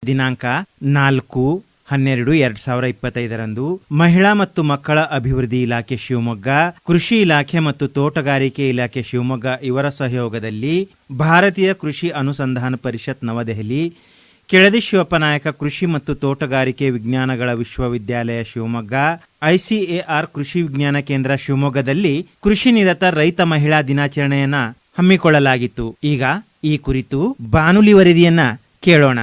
ದಿನಾಂಕ 4/12/2025 ಮಹಿಳಾ ಮತ್ತು ಮಕ್ಕಳ ಅಭಿವೃದ್ಧಿ ಇಲಾಖೆ ಶಿವಮೊಗ್ಗ, ಕೃಷಿ ಇಲಾಖೆ ಮತ್ತು ತೋಟಗಾರಿಕೆ ಇಲಾಖೆ ಶಿವಮೊಗ್ಗ ಇವರ ಸಹಯೋಗದಲ್ಲಿ ಭಾರತೀಯ ಕೃಷಿ ಅನುಸಂಧಾನ ಪರಿಷತ್ ನವದೆಹಲಿ, ಕೆಳದಿ ಶಿವಪ್ಪ ನಾಯಕ ಕೃಷಿ ಮತ್ತು ತೋಟಗಾರಿಕೆ ವಿಜ್ಞಾನಗಳ ವಿಶ್ವವಿದ್ಯಾಲಯ ಶಿವಮೊಗ್ಗ, ICAR ಕೃಷಿ ವಿಜ್ಞಾನ ಕೇಂದ್ರ ಶಿವಮೊಗ್ಗದಲ್ಲಿ ಕೃಷಿ ನಿರತ ರೈತ ಮಹಿಳಾ ದಿನಾಚರಣೆಯನ್ನ ಹಮ್ಮಿಕೊಳ್ಳಲಾಗಿತ್ತು. ಈಗ ಈ ಕುರಿತು ಬಾನುಲಿ ವರದಿಯನ್ನ ಕೇಳೋಣ.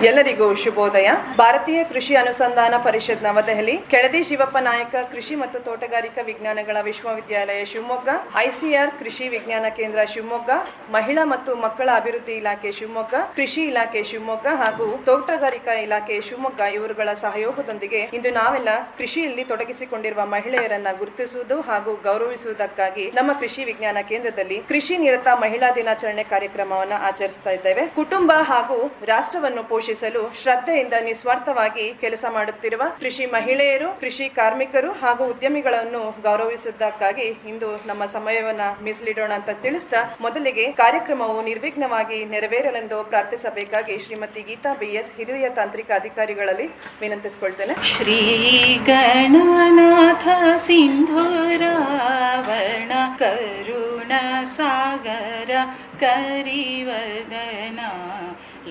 ಎಲ್ಲರಿಗೂ ಶುಭೋದಯ. ಭಾರತೀಯ ಕೃಷಿ ಅನುಸಂಧಾನ ಪರಿಷತ್ ನವದೆಹಲಿ, ಕೆಳದಿ ಶಿವಪ್ಪ ನಾಯಕ ಕೃಷಿ ಮತ್ತು ತೋಟಗಾರಿಕಾ ವಿಜ್ಞಾನಗಳ ವಿಶ್ವವಿದ್ಯಾಲಯ ಶಿವಮೊಗ್ಗ, ICAR ಕೃಷಿ ವಿಜ್ಞಾನ ಕೇಂದ್ರ ಶಿವಮೊಗ್ಗ, ಮಹಿಳಾ ಮತ್ತು ಮಕ್ಕಳ ಅಭಿವೃದ್ಧಿ ಇಲಾಖೆ ಶಿವಮೊಗ್ಗ, ಕೃಷಿ ಇಲಾಖೆ ಶಿವಮೊಗ್ಗ ಹಾಗೂ ತೋಟಗಾರಿಕಾ ಇಲಾಖೆ ಶಿವಮೊಗ್ಗ ಇವರುಗಳ ಸಹಯೋಗದೊಂದಿಗೆ ಇಂದು ನಾವೆಲ್ಲ ಕೃಷಿಯಲ್ಲಿ ತೊಡಗಿಸಿಕೊಂಡಿರುವ ಮಹಿಳೆಯರನ್ನ ಗುರುತಿಸುವುದು ಹಾಗೂ ಗೌರವಿಸುವುದಕ್ಕಾಗಿ ನಮ್ಮ ಕೃಷಿ ವಿಜ್ಞಾನ ಕೇಂದ್ರದಲ್ಲಿ ಕೃಷಿ ನಿರತ ಮಹಿಳಾ ದಿನಾಚರಣೆ ಕಾರ್ಯಕ್ರಮವನ್ನು ಆಚರಿಸ್ತಾ ಇದ್ದೇವೆ. ಕುಟುಂಬ ಹಾಗೂ ರಾಷ್ಟ್ರವನ್ನು ಪೋಷಿಸಲು ಶ್ರದ್ಧೆಯಿಂದ ನಿಸ್ವಾರ್ಥವಾಗಿ ಕೆಲಸ ಮಾಡುತ್ತಿರುವ ಕೃಷಿ ಮಹಿಳೆಯರು, ಕೃಷಿ ಕಾರ್ಮಿಕರು ಹಾಗೂ ಉದ್ಯಮಿಗಳನ್ನು ಗೌರವಿಸುವುದಕ್ಕಾಗಿ ಇಂದು ನಮ್ಮ ಸಮಯವನ್ನ ಮೀಸಲಿಡೋಣ ಅಂತ ತಿಳಿಸ್ತಾ, ಮೊದಲಿಗೆ ಕಾರ್ಯಕ್ರಮವು ನಿರ್ವಿಘ್ನವಾಗಿ ನೆರವೇರಲೆಂದು ಪ್ರಾರ್ಥಿಸಬೇಕಾಗಿ ಶ್ರೀಮತಿ ಗೀತಾ BS ಹಿರಿಯ ತಾಂತ್ರಿಕ ಅಧಿಕಾರಿಗಳಲ್ಲಿ ವಿನಂತಿಸಿಕೊಳ್ತೇನೆ. ಶ್ರೀ ಗಣನಾಥ ಸಿಂಧುರಾವಣ ಕರುಣ ಸಾಗರ ಕರಿವದನ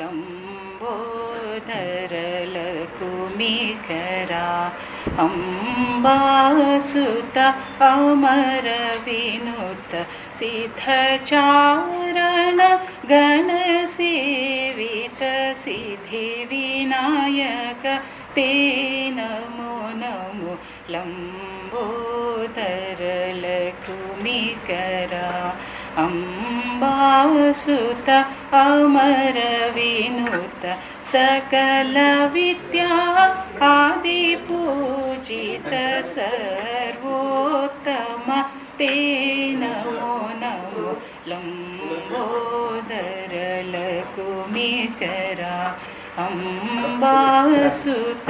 ಲಂಬೋದರ ಲಕುಮಿಕರ ಅಂಬಾಸುತ ಅಮರ ವಿನುತ ಸಿದ್ಧಚಾರಣ ಗಣಸೇವಿತ ಸಿದ್ಧಿ ವಿನಾಯಕ ತೇ ನಮೋ ನಮೋ ಲಂಬೋದರ ಲಕುಮಿಕರ ಅಂಬಾಸುತ ಅಮರ ವಿನುತ ಸಕಲ ವಿದ್ಯಾ ಆದಿ ಪೂಜಿತ ಸರ್ವೋತ್ತಮ ತೇ ನಮೋ ನಮೋ ಲಂಬೋದರ ಲಕುಮಿಕರ ಅಂಬಾಸುತ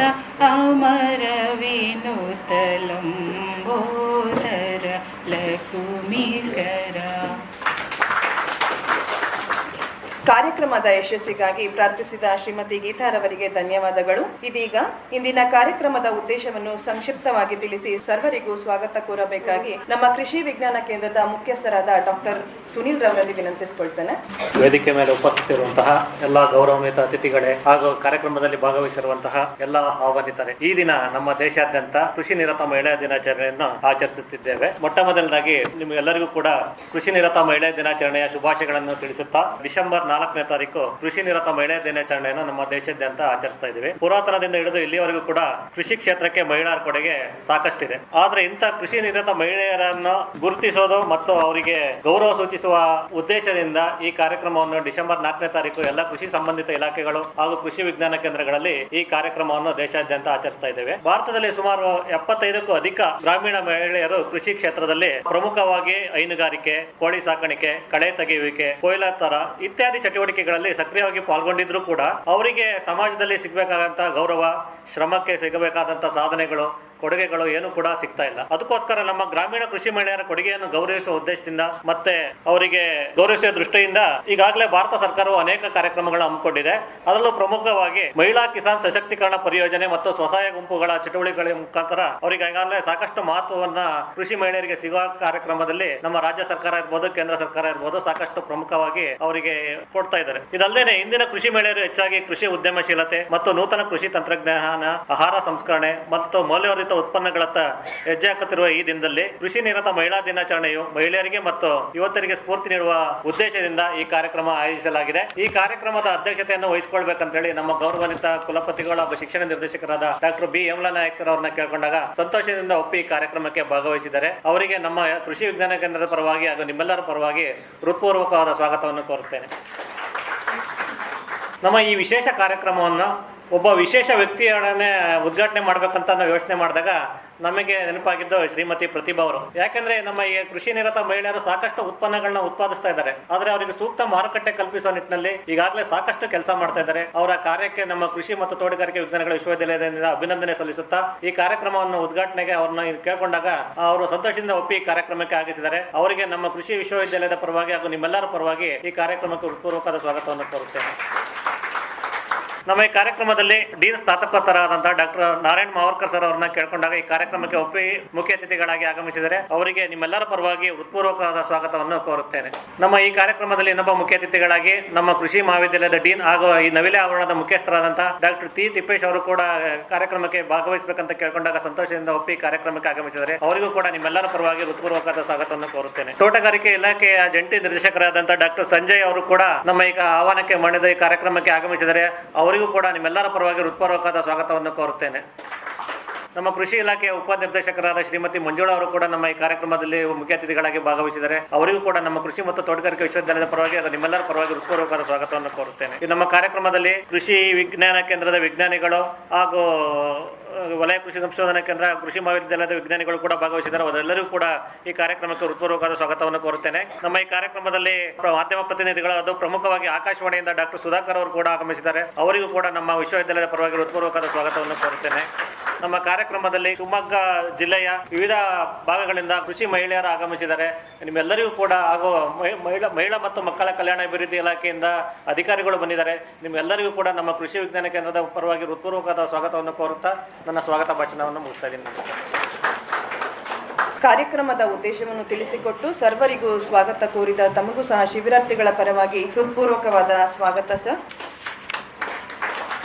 ಅಮರ ವಿನುತ ಲಂಬೋದರ ಲಕುಮಿಕರ. ಕಾರ್ಯಕ್ರಮದ ಯಶಸ್ಸಿಗಾಗಿ ಪ್ರಾರ್ಥಿಸಿದ ಶ್ರೀಮತಿ ಗೀತಾರವರಿಗೆ ಧನ್ಯವಾದಗಳು. ಇದೀಗ ಇಂದಿನ ಕಾರ್ಯಕ್ರಮದ ಉದ್ದೇಶವನ್ನು ಸಂಕ್ಷಿಪ್ತವಾಗಿ ತಿಳಿಸಿ ಸರ್ವರಿಗೂ ಸ್ವಾಗತ ಕೋರಬೇಕಾಗಿ ನಮ್ಮ ಕೃಷಿ ವಿಜ್ಞಾನ ಕೇಂದ್ರದ ಮುಖ್ಯಸ್ಥರಾದ ಡಾಕ್ಟರ್ ಸುನಿಲ್ ರವರಲ್ಲಿ ವಿನಂತಿಸಿಕೊಳ್ತೇನೆ. ವೇದಿಕೆ ಮೇಲೆ ಉಪಸ್ಥಿತಿರುವಂತಹ ಎಲ್ಲ ಗೌರವಾನ್ವಿತ ಅತಿಥಿಗಳೇ ಹಾಗೂ ಕಾರ್ಯಕ್ರಮದಲ್ಲಿ ಭಾಗವಹಿಸಿರುವಂತಹ ಎಲ್ಲ ಆಹ್ವಾನಿತರೆ, ಈ ದಿನ ನಮ್ಮ ದೇಶಾದ್ಯಂತ ಕೃಷಿ ನಿರತ ಮಹಿಳಾ ದಿನಾಚರಣೆಯನ್ನು ಆಚರಿಸುತ್ತಿದ್ದೇವೆ. ಮೊಟ್ಟ ಮೊದಲನಾಗಿ ನಿಮಗೆಲ್ಲರಿಗೂ ಕೂಡ ಕೃಷಿ ನಿರತ ಮಹಿಳಾ ದಿನಾಚರಣೆಯ ಶುಭಾಶಯಗಳನ್ನು ತಿಳಿಸುತ್ತಾ, ಡಿಸೆಂಬರ್ 4ನೇ ತಾರೀಕು ಕೃಷಿ ನಿರತ ಮಹಿಳಾ ದಿನಾಚರಣೆಯನ್ನು ನಮ್ಮ ದೇಶಾದ್ಯಂತ ಆಚರಿಸ್ತಾ ಇದ್ದೀವಿ. ಪುರಾತನದಿಂದ ಹಿಡಿದು ಇಲ್ಲಿಯವರೆಗೂ ಕೂಡ ಕೃಷಿ ಕ್ಷೇತ್ರಕ್ಕೆ ಮಹಿಳೆಯರ ಕೊಡುಗೆ ಸಾಕಷ್ಟಿದೆ. ಆದ್ರೆ ಇಂಥ ಕೃಷಿ ನಿರತ ಮಹಿಳೆಯರನ್ನು ಗುರುತಿಸೋದು ಮತ್ತು ಅವರಿಗೆ ಗೌರವ ಸೂಚಿಸುವ ಉದ್ದೇಶದಿಂದ ಈ ಕಾರ್ಯಕ್ರಮವನ್ನು ಡಿಸೆಂಬರ್ 4ನೇ ತಾರೀಕು ಎಲ್ಲ ಕೃಷಿ ಸಂಬಂಧಿತ ಇಲಾಖೆಗಳು ಹಾಗೂ ಕೃಷಿ ವಿಜ್ಞಾನ ಕೇಂದ್ರಗಳಲ್ಲಿ ಈ ಕಾರ್ಯಕ್ರಮವನ್ನು ದೇಶಾದ್ಯಂತ ಆಚರಿಸ್ತಾ ಇದ್ದೇವೆ. ಭಾರತದಲ್ಲಿ ಸುಮಾರು 75ಕ್ಕೂ ಅಧಿಕ ಗ್ರಾಮೀಣ ಮಹಿಳೆಯರು ಕೃಷಿ ಕ್ಷೇತ್ರದಲ್ಲಿ ಪ್ರಮುಖವಾಗಿ ಹೈನುಗಾರಿಕೆ, ಕೋಳಿ ಸಾಕಾಣಿಕೆ, ಕಳೆ ತೆಗೆಯುವಿಕೆ, ಕೊಯ್ಲಾತರ ಇತ್ಯಾದಿ ಚಟುವಟಿಕೆಗಳಲ್ಲಿ ಸಕ್ರಿಯವಾಗಿ ಪಾಲ್ಗೊಂಡಿದ್ರು ಕೂಡ ಅವರಿಗೆ ಸಮಾಜದಲ್ಲಿ ಸಿಗಬೇಕಾದಂತಹ ಗೌರವ, ಶ್ರಮಕ್ಕೆ ಸಿಗಬೇಕಾದಂತಹ ಸಾಧನೆಗಳು, ಕೊಡುಗೆಗಳು ಏನು ಕೂಡ ಸಿಗ್ತಾ ಇಲ್ಲ. ಅದಕ್ಕೋಸ್ಕರ ನಮ್ಮ ಗ್ರಾಮೀಣ ಕೃಷಿ ಮಹಿಳೆಯರ ಕೊಡುಗೆಯನ್ನು ಗೌರವಿಸುವ ಉದ್ದೇಶದಿಂದ ಮತ್ತೆ ಅವರಿಗೆ ಗೌರವಿಸುವ ದೃಷ್ಟಿಯಿಂದ ಈಗಾಗಲೇ ಭಾರತ ಸರ್ಕಾರವು ಅನೇಕ ಕಾರ್ಯಕ್ರಮಗಳನ್ನು ಹಮ್ಮಿಕೊಂಡಿದೆ. ಅದರಲ್ಲೂ ಪ್ರಮುಖವಾಗಿ ಮಹಿಳಾ ಕಿಸಾನ್ ಸಶಕ್ತೀಕರಣ ಪರಿಯೋಜನೆ ಮತ್ತು ಸ್ವಸಹಾಯ ಗುಂಪುಗಳ ಚಟುವಟಿಕೆಗಳ ಮುಖಾಂತರ ಅವರಿಗೆ ಈಗಾಗಲೇ ಸಾಕಷ್ಟು ಮಹತ್ವವನ್ನ ಕೃಷಿ ಮಹಿಳೆಯರಿಗೆ ಸಿಗುವ ಕಾರ್ಯಕ್ರಮದಲ್ಲಿ ನಮ್ಮ ರಾಜ್ಯ ಸರ್ಕಾರ ಇರ್ಬೋದು, ಕೇಂದ್ರ ಸರ್ಕಾರ ಇರ್ಬೋದು ಸಾಕಷ್ಟು ಪ್ರಮುಖವಾಗಿ ಅವರಿಗೆ ಕೊಡ್ತಾ ಇದ್ದಾರೆ. ಇದಲ್ಲದೆ ಇಂದಿನ ಕೃಷಿ ಮಹಿಳೆಯರು ಹೆಚ್ಚಾಗಿ ಕೃಷಿ ಉದ್ಯಮಶೀಲತೆ ಮತ್ತು ನೂತನ ಕೃಷಿ ತಂತ್ರಜ್ಞಾನ, ಆಹಾರ ಸಂಸ್ಕರಣೆ ಮತ್ತು ಮೌಲ್ಯವರ್ಧಿತ ಉತ್ಪನ್ನಗಳತ್ತ ಹೆಜ್ಜೆ ಹಾಕುತ್ತಿರುವ ಈ ದಿನದಲ್ಲಿ ಕೃಷಿ ನಿರತ ಮಹಿಳಾ ದಿನಾಚರಣೆಯು ಮಹಿಳೆಯರಿಗೆ ಮತ್ತು ಯುವತರಿಗೆ ಸ್ಫೂರ್ತಿ ನೀಡುವ ಉದ್ದೇಶದಿಂದ ಈ ಕಾರ್ಯಕ್ರಮ ಆಯೋಜಿಸಲಾಗಿದೆ. ಈ ಕಾರ್ಯಕ್ರಮದ ಅಧ್ಯಕ್ಷತೆಯನ್ನು ವಹಿಸಿಕೊಳ್ಬೇಕಂತ ಹೇಳಿ ನಮ್ಮ ಗೌರವಾನ್ವಿತ ಕುಲಪತಿಗಳು ಹಾಗೂ ಶಿಕ್ಷಣ ನಿರ್ದೇಶಕರಾದ ಡಾಕ್ಟರ್ ಬಿ ಯಮಲಾ ನಾಯಕ್ ಸರ್ ಅವರನ್ನ ಕೇಳಿಕೊಂಡಾಗ ಸಂತೋಷದಿಂದ ಒಪ್ಪಿ ಈ ಕಾರ್ಯಕ್ರಮಕ್ಕೆ ಭಾಗವಹಿಸಿದ್ದಾರೆ. ಅವರಿಗೆ ನಮ್ಮ ಕೃಷಿ ವಿಜ್ಞಾನ ಕೇಂದ್ರದ ಪರವಾಗಿ ಹಾಗೂ ನಿಮ್ಮೆಲ್ಲರ ಪರವಾಗಿ ಹೃತ್ಪೂರ್ವಕವಾದ ಸ್ವಾಗತವನ್ನು ಕೋರುತ್ತೇನೆ. ನಮ್ಮ ಈ ವಿಶೇಷ ಕಾರ್ಯಕ್ರಮವನ್ನು ಒಬ್ಬ ವಿಶೇಷ ವ್ಯಕ್ತಿಯೊಡನೆ ಉದ್ಘಾಟನೆ ಮಾಡ್ಬೇಕಂತ ನಾವು ಯೋಚನೆ ಮಾಡಿದಾಗ ನಮಗೆ ನೆನಪಾಗಿದ್ದು ಶ್ರೀಮತಿ ಪ್ರತಿಭಾ ಅವರು. ಯಾಕೆಂದ್ರೆ ನಮ್ಮ ಈ ಕೃಷಿ ನಿರತ ಮಹಿಳೆಯರು ಸಾಕಷ್ಟು ಉತ್ಪನ್ನಗಳನ್ನ ಉತ್ಪಾದಿಸ್ತಾ ಇದ್ದಾರೆ. ಆದ್ರೆ ಅವರಿಗೆ ಸೂಕ್ತ ಮಾರುಕಟ್ಟೆ ಕಲ್ಪಿಸುವ ನಿಟ್ಟಿನಲ್ಲಿ ಈಗಾಗಲೇ ಸಾಕಷ್ಟು ಕೆಲಸ ಮಾಡ್ತಾ ಇದ್ದಾರೆ. ಅವರ ಕಾರ್ಯಕ್ಕೆ ನಮ್ಮ ಕೃಷಿ ಮತ್ತು ತೋಟಗಾರಿಕೆ ವಿಜ್ಞಾನಗಳ ವಿಶ್ವವಿದ್ಯಾಲಯದಿಂದ ಅಭಿನಂದನೆ ಸಲ್ಲಿಸುತ್ತಾ ಈ ಕಾರ್ಯಕ್ರಮವನ್ನು ಉದ್ಘಾಟನೆಗೆ ಅವ್ರನ್ನ ಕೇಳ್ಕೊಂಡಾಗ ಅವರು ಸಂತೋಷದಿಂದ ಒಪ್ಪಿ ಈ ಕಾರ್ಯಕ್ರಮಕ್ಕೆ ಆಗಿಸಿದ್ದಾರೆ. ಅವರಿಗೆ ನಮ್ಮ ಕೃಷಿ ವಿಶ್ವವಿದ್ಯಾಲಯದ ಪರವಾಗಿ ಹಾಗೂ ನಿಮ್ಮೆಲ್ಲರ ಪರವಾಗಿ ಈ ಕಾರ್ಯಕ್ರಮಕ್ಕೆ ಹೃತ್ಪೂರ್ವಕವಾದ ಸ್ವಾಗತವನ್ನು ಕೋರುತ್ತೇನೆ. ನಮ್ಮ ಈ ಕಾರ್ಯಕ್ರಮದಲ್ಲಿ dean ಸ್ನಾತಕೋತ್ತರಾದಂತಹ doctor Narayan Mavarkar sir ಅವರನ್ನ ಕೇಳ್ಕೊಂಡಾಗ ಈ ಕಾರ್ಯಕ್ರಮಕ್ಕೆ ಒಪ್ಪಿ ಮುಖ್ಯ ಅತಿಥಿಗಳಾಗಿ ಆಗಮಿಸಿದರೆ ಅವರಿಗೆ ನಿಮ್ಮೆಲ್ಲರ ಪರವಾಗಿ ಹೃತ್ಪೂರ್ವಕವಾದ ಸ್ವಾಗತವನ್ನು ಕೋರುತ್ತೇನೆ. ನಮ್ಮ ಈ ಕಾರ್ಯಕ್ರಮದಲ್ಲಿ ಇನ್ನೊಬ್ಬ ಮುಖ್ಯ ಅತಿಥಿಗಳಾಗಿ ನಮ್ಮ ಕೃಷಿ ಮಹಾವಿದ್ಯಾಲಯದ ಡೀನ್ ಹಾಗೂ ಈ ನವಿಲೆ ಆವರಣದ ಮುಖ್ಯಸ್ಥರಾದಂತಹ ಡಾಕ್ಟರ್ ಟಿ ತಿಪ್ಪೇಶ್ ಅವರು ಕೂಡ ಕಾರ್ಯಕ್ರಮಕ್ಕೆ ಭಾಗವಹಿಸಬೇಕಂತ ಕೇಳ್ಕೊಂಡಾಗ ಸಂತೋಷದಿಂದ ಒಪ್ಪಿ ಕಾರ್ಯಕ್ರಮಕ್ಕೆ ಆಗಮಿಸಿದರೆ ಅವರಿಗೂ ಕೂಡ ನಿಮ್ಮೆಲ್ಲರ ಪರವಾಗಿ ಹೃತ್ಪೂರ್ವಕವಾದ ಸ್ವಾಗತವನ್ನು ಕೋರುತ್ತೇನೆ. ತೋಟಗಾರಿಕೆ ಇಲಾಖೆಯ ಜಂಟಿ ನಿರ್ದೇಶಕರಾದಂತಹ ಡಾಕ್ಟರ್ ಸಂಜಯ್ ಅವರು ಕೂಡ ನಮ್ಮ ಈಗ ಆಹ್ವಾನಕ್ಕೆ ಮಾಡಿದ ಈ ಕಾರ್ಯಕ್ರಮಕ್ಕೆ ಆಗಮಿಸಿದರೆ ಅವರಿಗೂ ಕೂಡ ನಿಮ್ಮೆಲ್ಲರ ಪರವಾಗಿ ಹೃತ್ಪೂರ್ವಕವಾದ ಸ್ವಾಗತವನ್ನು ಕೋರುತ್ತೇನೆ. ನಮ್ಮ ಕೃಷಿ ಇಲಾಖೆಯ ಉಪನಿರ್ದೇಶಕರಾದ ಶ್ರೀಮತಿ ಮಂಜುಳಾ ಅವರು ಕೂಡ ನಮ್ಮ ಈ ಕಾರ್ಯಕ್ರಮದಲ್ಲಿ ಮುಖ್ಯ ಅತಿಥಿಗಳಾಗಿ ಭಾಗವಹಿಸಿದ್ದಾರೆ. ಅವರಿಗೂ ಕೂಡ ನಮ್ಮ ಕೃಷಿ ಮತ್ತು ತೋಟಗಾರಿಕೆ ವಿಶ್ವವಿದ್ಯಾಲಯದ ಪರವಾಗಿ ನಿಮ್ಮೆಲ್ಲರ ಪರವಾಗಿ ಹೃತ್ಪೂರ್ವಕವಾದ ಸ್ವಾಗತವನ್ನು ಕೋರುತ್ತೇನೆ. ಈ ನಮ್ಮ ಕಾರ್ಯಕ್ರಮದಲ್ಲಿ ಕೃಷಿ ವಿಜ್ಞಾನ ಕೇಂದ್ರದ ವಿಜ್ಞಾನಿಗಳು ಹಾಗೂ ವಲಯ ಕೃಷಿ ಸಂಶೋಧನಾ ಕೇಂದ್ರ ಕೃಷಿ ಮಹಾವಿದ್ಯಾಲಯದ ವಿಜ್ಞಾನಿಗಳು ಕೂಡ ಭಾಗವಹಿಸಿದ್ದಾರೆ. ಅವರೆಲ್ಲರಿಗೂ ಕೂಡ ಈ ಕಾರ್ಯಕ್ರಮಕ್ಕೆ ಹೃತ್ಪೂರ್ವಕವಾದ ಸ್ವಾಗತವನ್ನು ಕೋರುತ್ತೇನೆ. ನಮ್ಮ ಈ ಕಾರ್ಯಕ್ರಮದಲ್ಲಿ ಮಾಧ್ಯಮ ಪ್ರತಿನಿಧಿಗಳು ಅದು ಪ್ರಮುಖವಾಗಿ ಆಕಾಶವಾಣಿಯಿಂದ ಡಾಕ್ಟರ್ ಸುಧಾಕರ್ ಅವರು ಕೂಡ ಆಗಮಿಸಿದ್ದಾರೆ. ಅವರಿಗೂ ಕೂಡ ನಮ್ಮ ವಿಶ್ವವಿದ್ಯಾಲಯದ ಪರವಾಗಿ ಹೃತ್ಪೂರ್ವಕವಾದ ಸ್ವಾಗತವನ್ನು ಕೋರುತ್ತೇನೆ. ನಮ್ಮ ಕಾರ್ಯಕ್ರಮದಲ್ಲಿ ಶಿವಮೊಗ್ಗ ಜಿಲ್ಲೆಯ ವಿವಿಧ ಭಾಗಗಳಿಂದ ಕೃಷಿ ಮಹಿಳೆಯರು ಆಗಮಿಸಿದ್ದಾರೆ. ನಿಮ್ಮೆಲ್ಲರಿಗೂ ಕೂಡ ಹಾಗೂ ಮಹಿಳಾ ಮತ್ತು ಮಕ್ಕಳ ಕಲ್ಯಾಣ ಅಭಿವೃದ್ಧಿ ಇಲಾಖೆಯಿಂದ ಅಧಿಕಾರಿಗಳು ಬಂದಿದ್ದಾರೆ. ನಿಮ್ಮೆಲ್ಲರಿಗೂ ಕೂಡ ನಮ್ಮ ಕೃಷಿ ವಿಜ್ಞಾನ ಕೇಂದ್ರದ ಪರವಾಗಿ ಹೃತ್ಪೂರ್ವಕವಾದ ಸ್ವಾಗತವನ್ನು ಕೋರುತ್ತಾ ನನ್ನ ಸ್ವಾಗತ ಭಾಷಣವನ್ನು ಮುಗಿಸ್ತಾ ಇದ್ದೀನಿ. ಕಾರ್ಯಕ್ರಮದ ಉದ್ದೇಶವನ್ನು ತಿಳಿಸಿಕೊಟ್ಟು ಸರ್ವರಿಗೂ ಸ್ವಾಗತ ಕೋರಿದ ತಮಗೂ ಸಹ ಶಿಬಿರಾರ್ಥಿಗಳ ಪರವಾಗಿ ಹೃತ್ಪೂರ್ವಕವಾದ ಸ್ವಾಗತ ಸರ್.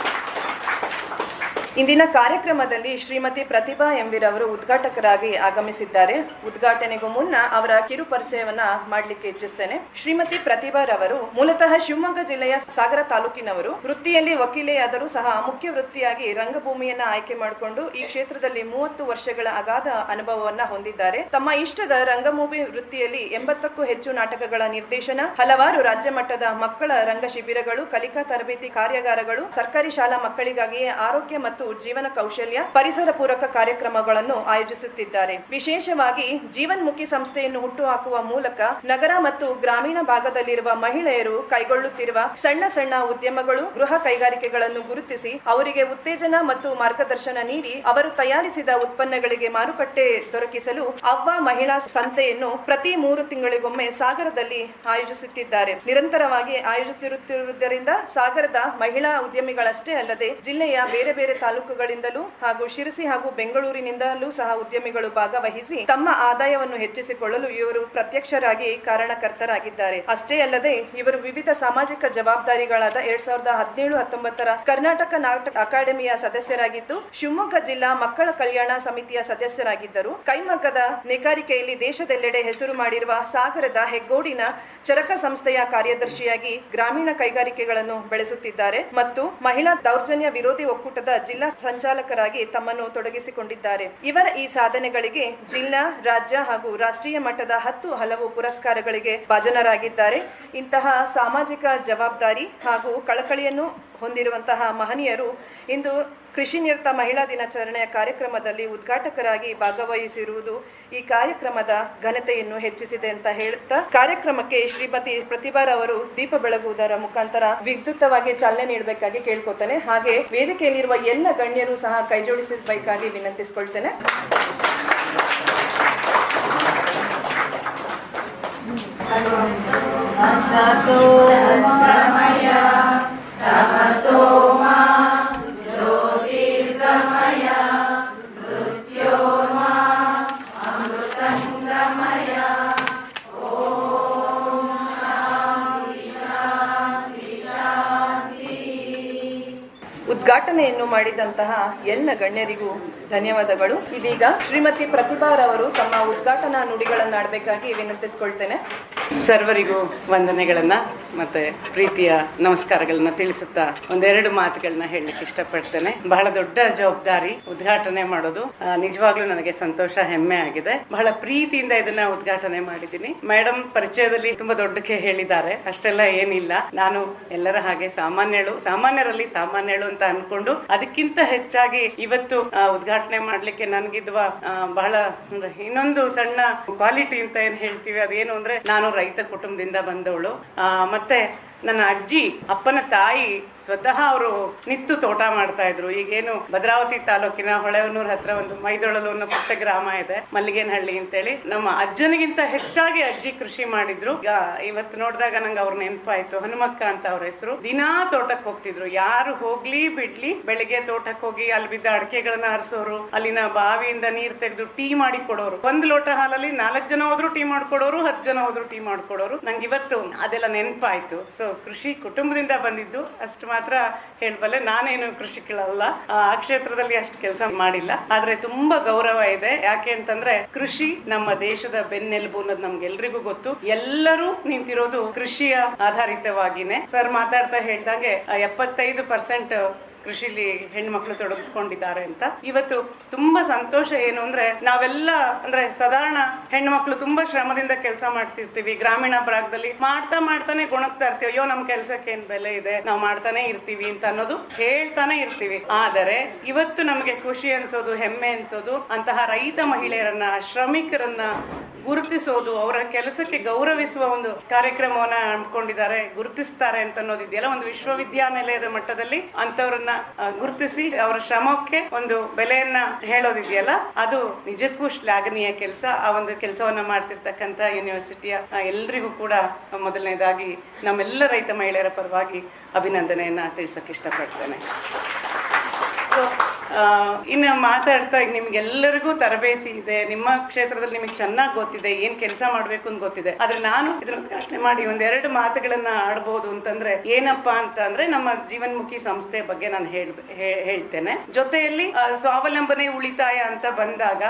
ಇಂದಿನ ಕಾರ್ಯಕ್ರಮದಲ್ಲಿ ಶ್ರೀಮತಿ ಪ್ರತಿಭಾ ಎಂವಿರವರು ಉದ್ಘಾಟಕರಾಗಿ ಆಗಮಿಸಿದ್ದಾರೆ. ಉದ್ಘಾಟನೆಗೂ ಮುನ್ನ ಅವರ ಕಿರು ಪರಿಚಯವನ್ನ ಮಾಡಲಿಕ್ಕೆ ಇಚ್ಛಿಸ್ತೇನೆ. ಶ್ರೀಮತಿ ಪ್ರತಿಭಾರವರು ಮೂಲತಃ ಶಿವಮೊಗ್ಗ ಜಿಲ್ಲೆಯ ಸಾಗರ ತಾಲೂಕಿನವರು. ವೃತ್ತಿಯಲ್ಲಿ ವಕೀಲೆಯಾದರೂ ಸಹ ಮುಖ್ಯ ವೃತ್ತಿಯಾಗಿ ರಂಗಭೂಮಿಯನ್ನ ಆಯ್ಕೆ ಮಾಡಿಕೊಂಡು ಈ ಕ್ಷೇತ್ರದಲ್ಲಿ 30 ವರ್ಷಗಳ ಅಗಾಧ ಅನುಭವವನ್ನ ಹೊಂದಿದ್ದಾರೆ. ತಮ್ಮ ಇಷ್ಟದ ರಂಗಭೂಮಿ ವೃತ್ತಿಯಲ್ಲಿ 80ಕ್ಕೂ ಹೆಚ್ಚು ನಾಟಕಗಳ ನಿರ್ದೇಶನ, ಹಲವಾರು ರಾಜ್ಯ ಮಟ್ಟದ ಮಕ್ಕಳ ರಂಗ ಶಿಬಿರಗಳು, ಕಲಿಕಾ ತರಬೇತಿ ಕಾರ್ಯಾಗಾರಗಳು, ಸರ್ಕಾರಿ ಶಾಲಾ ಮಕ್ಕಳಿಗಾಗಿಯೇ ಆರೋಗ್ಯ ಮತ್ತು ಜೀವನ ಕೌಶಲ್ಯ, ಪರಿಸರ ಪೂರಕ ಕಾರ್ಯಕ್ರಮಗಳನ್ನು ಆಯೋಜಿಸುತ್ತಿದ್ದಾರೆ. ವಿಶೇಷವಾಗಿ ಜೀವನ್ಮುಖಿ ಸಂಸ್ಥೆಯನ್ನು ಹುಟ್ಟುಹಾಕುವ ಮೂಲಕ ನಗರ ಮತ್ತು ಗ್ರಾಮೀಣ ಭಾಗದಲ್ಲಿರುವ ಮಹಿಳೆಯರು ಕೈಗೊಳ್ಳುತ್ತಿರುವ ಸಣ್ಣ ಸಣ್ಣ ಉದ್ಯಮಗಳು, ಗೃಹ ಕೈಗಾರಿಕೆಗಳನ್ನು ಗುರುತಿಸಿ ಅವರಿಗೆ ಉತ್ತೇಜನ ಮತ್ತು ಮಾರ್ಗದರ್ಶನ ನೀಡಿ ಅವರು ತಯಾರಿಸಿದ ಉತ್ಪನ್ನಗಳಿಗೆ ಮಾರುಕಟ್ಟೆ ದೊರಕಿಸಲು ಅವ್ವ ಮಹಿಳಾ ಸಂತೆಯನ್ನು ಪ್ರತಿ 3 ತಿಂಗಳಿಗೊಮ್ಮೆ ಸಾಗರದಲ್ಲಿ ಆಯೋಜಿಸುತ್ತಿದ್ದಾರೆ. ನಿರಂತರವಾಗಿ ಆಯೋಜಿಸುತ್ತಿರುವುದರಿಂದ ಸಾಗರದ ಮಹಿಳಾ ಉದ್ಯಮಿಗಳಷ್ಟೇ ಅಲ್ಲದೆ ಜಿಲ್ಲೆಯ ಬೇರೆ ಬೇರೆ ತಾಲೂಕುಗಳಿಂದಲೂ ಹಾಗೂ ಶಿರಸಿ ಹಾಗೂ ಬೆಂಗಳೂರಿನಿಂದಲೂ ಸಹ ಉದ್ಯಮಿಗಳು ಭಾಗವಹಿಸಿ ತಮ್ಮ ಆದಾಯವನ್ನು ಹೆಚ್ಚಿಸಿಕೊಳ್ಳಲು ಇವರು ಪ್ರತ್ಯಕ್ಷರಾಗಿ ಕಾರಣಕರ್ತರಾಗಿದ್ದಾರೆ. ಅಷ್ಟೇ ಅಲ್ಲದೆ ಇವರು ವಿವಿಧ ಸಾಮಾಜಿಕ ಜವಾಬ್ದಾರಿಗಳಾದ 2017-19 ಕರ್ನಾಟಕ ನಾಟಕ ಅಕಾಡೆಮಿಯ ಸದಸ್ಯರಾಗಿದ್ದು, ಶಿವಮೊಗ್ಗ ಜಿಲ್ಲಾ ಮಕ್ಕಳ ಕಲ್ಯಾಣ ಸಮಿತಿಯ ಸದಸ್ಯರಾಗಿದ್ದರು. ಕೈಮಗ್ಗದ ನೇಕಾರಿಕೆಯಲ್ಲಿ ದೇಶದೆಲ್ಲೆಡೆ ಹೆಸರು ಮಾಡಿರುವ ಸಾಗರದ ಹೆಗ್ಗೋಡಿನ ಚರಕ ಸಂಸ್ಥೆಯ ಕಾರ್ಯದರ್ಶಿಯಾಗಿ ಗ್ರಾಮೀಣ ಕೈಗಾರಿಕೆಗಳನ್ನು ಬೆಳೆಸುತ್ತಿದ್ದಾರೆ ಮತ್ತು ಮಹಿಳಾ ದೌರ್ಜನ್ಯ ವಿರೋಧಿ ಒಕ್ಕೂಟದ ಜಿಲ್ಲಾ ಸಂಚಾಲಕರಾಗಿ ತಮ್ಮನ್ನು ತೊಡಗಿಸಿಕೊಂಡಿದ್ದಾರೆ. ಇವರ ಈ ಸಾಧನೆಗಳಿಗೆ ಜಿಲ್ಲಾ, ರಾಜ್ಯ ಹಾಗೂ ರಾಷ್ಟ್ರೀಯ ಮಟ್ಟದ 10 ಹಲವು ಪುರಸ್ಕಾರಗಳಿಗೆ ಭಾಜನರಾಗಿದ್ದಾರೆ. ಇಂತಹ ಸಾಮಾಜಿಕ ಜವಾಬ್ದಾರಿ ಹಾಗೂ ಕಳಕಳಿಯನ್ನು ಹೊಂದಿರುವಂತಹ ಮಹನೀಯರು ಇಂದು ಕೃಷಿ ನಿರತ ಮಹಿಳಾ ದಿನಾಚರಣೆಯ ಕಾರ್ಯಕ್ರಮದಲ್ಲಿ ಉದ್ಘಾಟಕರಾಗಿ ಭಾಗವಹಿಸಿರುವುದು ಈ ಕಾರ್ಯಕ್ರಮದ ಘನತೆಯನ್ನು ಹೆಚ್ಚಿಸಿದೆ ಅಂತ ಹೇಳುತ್ತಾ ಕಾರ್ಯಕ್ರಮಕ್ಕೆ ಶ್ರೀಮತಿ ಪ್ರತಿಭಾರವರು ದೀಪ ಬೆಳಗುವುದರ ಮುಖಾಂತರ ವಿದ್ಯುಕ್ತವಾಗಿ ಚಾಲನೆ ನೀಡಬೇಕಾಗಿ ಕೇಳ್ಕೊತಾನೆ. ಹಾಗೆ ವೇದಿಕೆಯಲ್ಲಿರುವ ಎಲ್ಲ ಗಣ್ಯರು ಸಹ ಕೈಜೋಡಿಸಬೇಕಾಗಿ ವಿನಂತಿಸಿಕೊಳ್ತೇನೆ. ಉದ್ಘಾಟನೆಯನ್ನು ಮಾಡಿದಂತಹ ಎಲ್ಲ ಗಣ್ಯರಿಗೂ ಧನ್ಯವಾದಗಳು. ಇದೀಗ ಶ್ರೀಮತಿ ಪ್ರತಿಭಾರವರು ತಮ್ಮ ಉದ್ಘಾಟನಾ ನುಡಿಗಳನ್ನಾಡಬೇಕಾಗಿ ವಿನಂತಿಸಿಕೊಳ್ತೇನೆ. ಸರ್ವರಿಗೂ ವಂದನೆಗಳನ್ನ ಮತ್ತೆ ಪ್ರೀತಿಯ ನಮಸ್ಕಾರಗಳನ್ನ ತಿಳಿಸುತ್ತಾ ಒಂದೆರಡು ಮಾತುಗಳನ್ನ ಹೇಳಲಿಕ್ಕೆ ಇಷ್ಟಪಡ್ತೇನೆ. ಬಹಳ ದೊಡ್ಡ ಜವಾಬ್ದಾರಿ ಉದ್ಘಾಟನೆ ಮಾಡೋದು. ನಿಜವಾಗ್ಲೂ ನನಗೆ ಸಂತೋಷ, ಹೆಮ್ಮೆ ಆಗಿದೆ. ಬಹಳ ಪ್ರೀತಿಯಿಂದ ಇದನ್ನ ಉದ್ಘಾಟನೆ ಮಾಡಿದ್ದೀನಿ. ಮೇಡಮ್ ಪರಿಚಯದಲ್ಲಿ ತುಂಬಾ ದೊಡ್ಡಕ್ಕೆ ಹೇಳಿದ್ದಾರೆ, ಅಷ್ಟೆಲ್ಲ ಏನಿಲ್ಲ. ನಾನು ಎಲ್ಲರ ಹಾಗೆ ಸಾಮಾನ್ಯರಲ್ಲಿ ಸಾಮಾನ್ಯಳು ಅಂತ ಅನ್ಕೊಂಡು ಅದಕ್ಕಿಂತ ಹೆಚ್ಚಾಗಿ ಇವತ್ತು ಉದ್ಘಾಟನೆ ಮಾಡ್ಲಿಕ್ಕೆ ನನ್ಗಿದ್ವ ಬಹಳ ಇನ್ನೊಂದು ಸಣ್ಣ ಕ್ವಾಲಿಟಿ ಅಂತ ಏನ್ ಹೇಳ್ತೀವಿ ಅದೇನು ಅಂದ್ರೆ, ನಾನು ರೈತ ಕುಟುಂಬದಿಂದ ಬಂದವಳು. ಮತ್ತೆ ನನ್ನ ಅಜ್ಜಿ, ಅಪ್ಪನ ತಾಯಿ ಸ್ವತಃ ಅವರು ನಿತ್ತು ತೋಟ ಮಾಡ್ತಾ ಇದ್ರು. ಈಗೇನು ಭದ್ರಾವತಿ ತಾಲೂಕಿನ ಹೊಳೆಹೊನ್ನೂರು ಹತ್ರ ಒಂದು ಮೈದೊಳಲು ಅನ್ನೋ ಪುಟ್ಟ ಗ್ರಾಮ ಇದೆ, ಮಲ್ಲಿಗೇನಹಳ್ಳಿ ಅಂತೇಳಿ. ನಮ್ಮ ಅಜ್ಜನಿಗಿಂತ ಹೆಚ್ಚಾಗಿ ಅಜ್ಜಿ ಕೃಷಿ ಮಾಡಿದ್ರು. ಇವತ್ತು ನೋಡಿದಾಗ ನಂಗೆ ಅವ್ರ ನೆನಪಾಯ್ತು. ಹನುಮಕ್ಕ ಅಂತ ಅವ್ರ ಹೆಸರು. ದಿನಾ ತೋಟಕ್ಕೆ ಹೋಗ್ತಿದ್ರು. ಯಾರು ಹೋಗ್ಲಿ ಬಿಡ್ಲಿ ಬೆಳಿಗ್ಗೆ ತೋಟಕ್ಕೆ ಹೋಗಿ ಅಲ್ಲಿ ಬಿದ್ದ ಅಡಿಕೆಗಳನ್ನ ಹರಿಸೋರು, ಅಲ್ಲಿನ ಬಾವಿಯಿಂದ ನೀರ್ ತೆಗೆದು ಟೀ ಮಾಡಿ ಕೊಡೋರು. 1 ಲೋಟ ಹಾಲಲ್ಲಿ 4 ಜನ ಹೋದ್ರು ಟೀ ಮಾಡ್ಕೊಡೋರು, 10 ಜನ ಹೋದ್ರು ಟೀ ಮಾಡ್ಕೊಡೋರು. ನಂಗೆ ಇವತ್ತು ಅದೆಲ್ಲ ನೆನಪಾಯ್ತು. ಸೊ ಕೃಷಿ ಕುಟುಂಬದಿಂದ ಬಂದಿದ್ದು ಅಷ್ಟು ಮಾತ್ರ ಹೇಳ್ಬಲ್ಲೆ. ನಾನೇನು ಕೃಷಿಕಳಲ್ಲ, ಆ ಕ್ಷೇತ್ರದಲ್ಲಿ ಅಷ್ಟು ಕೆಲಸ ಮಾಡಿಲ್ಲ, ಆದ್ರೆ ತುಂಬಾ ಗೌರವ ಇದೆ. ಯಾಕೆ ಅಂತಂದ್ರೆ ಕೃಷಿ ನಮ್ಮ ದೇಶದ ಬೆನ್ನೆಲುಬು ಅನ್ನೋದು ನಮ್ಗೆಲ್ರಿಗೂ ಗೊತ್ತು. ಎಲ್ಲರೂ ನಿಂತಿರೋದು ಕೃಷಿಯ ಆಧಾರಿತವಾಗಿನೇ. ಸರ್ ಮಾತಾಡ್ತಾ ಹೇಳ್ದಂಗೆ 75% ಕೃಷಿಲಿ ಹೆಣ್ಮಕ್ಳು ತೊಡಗಿಸ್ಕೊಂಡಿದ್ದಾರೆ ಅಂತ. ಇವತ್ತು ತುಂಬಾ ಸಂತೋಷ ಏನು ಅಂದ್ರೆ ನಾವೆಲ್ಲ ಅಂದ್ರೆ ಸಾಧಾರಣ ಹೆಣ್ಮಕ್ಳು ತುಂಬಾ ಶ್ರಮದಿಂದ ಕೆಲಸ ಮಾಡ್ತಿರ್ತೀವಿ. ಗ್ರಾಮೀಣ ಭಾಗದಲ್ಲಿ ಮಾಡ್ತಾನೆ ಗೊಣಗ್ತಾ ಇರ್ತೀವಿ, ಅಯ್ಯೋ ನಮ್ ಕೆಲ್ಸಕ್ಕೆ ಏನ್ ಬೆಲೆ ಇದೆ, ನಾವು ಮಾಡ್ತಾನೆ ಇರ್ತೀವಿ ಅಂತ ಅನ್ನೋದು ಹೇಳ್ತಾನೆ ಇರ್ತೀವಿ. ಆದರೆ ಇವತ್ತು ನಮಗೆ ಖುಷಿ ಅನ್ಸೋದು, ಹೆಮ್ಮೆ ಅನ್ಸೋದು ಅಂತಹ ರೈತ ಮಹಿಳೆಯರನ್ನ, ಶ್ರಮಿಕರನ್ನ ಗುರುತಿಸೋದು, ಅವರ ಕೆಲಸಕ್ಕೆ ಗೌರವಿಸುವ ಒಂದು ಕಾರ್ಯಕ್ರಮವನ್ನ ಹಮ್ಮಿಕೊಂಡಿದ್ದಾರೆ, ಗುರುತಿಸ್ತಾರೆ ಅಂತ ಅನ್ನೋದಿದೆಯಲ್ಲ. ಒಂದು ವಿಶ್ವವಿದ್ಯಾನಿಲಯದ ಮಟ್ಟದಲ್ಲಿ ಅಂತವ್ರನ್ನ ಗುರುತಿಸಿ ಅವರ ಶ್ರಮಕ್ಕೆ ಒಂದು ಬೆಲೆಯನ್ನ ಹೇಳೋದಿದೆಯಲ್ಲ, ಅದು ನಿಜಕ್ಕೂ ಶ್ಲಾಘನೀಯ ಕೆಲಸ. ಆ ಒಂದು ಕೆಲಸವನ್ನ ಮಾಡ್ತಿರ್ತಕ್ಕಂಥ ಯೂನಿವರ್ಸಿಟಿಯ ಎಲ್ರಿಗೂ ಕೂಡ ಮೊದಲನೇದಾಗಿ ನಮ್ಮೆಲ್ಲ ರೈತ ಮಹಿಳೆಯರ ಪರವಾಗಿ ಅಭಿನಂದನೆಯನ್ನ ತಿಳಿಸಕ್ಕೆ ಇಷ್ಟಪಡ್ತೇನೆ. ಇನ್ನು ಮಾತಾಡ್ತಾ ಈಗ ನಿಮ್ಗೆಲ್ಲರಿಗೂ ತರಬೇತಿ ಇದೆ, ನಿಮ್ಮ ಕ್ಷೇತ್ರದಲ್ಲಿ ನಿಮಗೆ ಚೆನ್ನಾಗಿ ಗೊತ್ತಿದೆ, ಏನ್ ಕೆಲಸ ಮಾಡ್ಬೇಕು ಅಂತ ಗೊತ್ತಿದೆ. ಆದ್ರೆ ನಾನು ಇದನ್ನ ಉದ್ಘಾಟನೆ ಮಾಡಿ 1-2 ಮಾತುಗಳನ್ನ ಆಡ್ಬೋದು ಅಂತಂದ್ರೆ ಏನಪ್ಪಾ ಅಂತ ಅಂದ್ರೆ ನಮ್ಮ ಜೀವನ್ಮುಖಿ ಸಂಸ್ಥೆ ಬಗ್ಗೆ ನಾನು ಹೇಳ್ತೇನೆ. ಜೊತೆಯಲ್ಲಿ ಸ್ವಾವಲಂಬನೆ ಉಳಿತಾಯ ಅಂತ ಬಂದಾಗ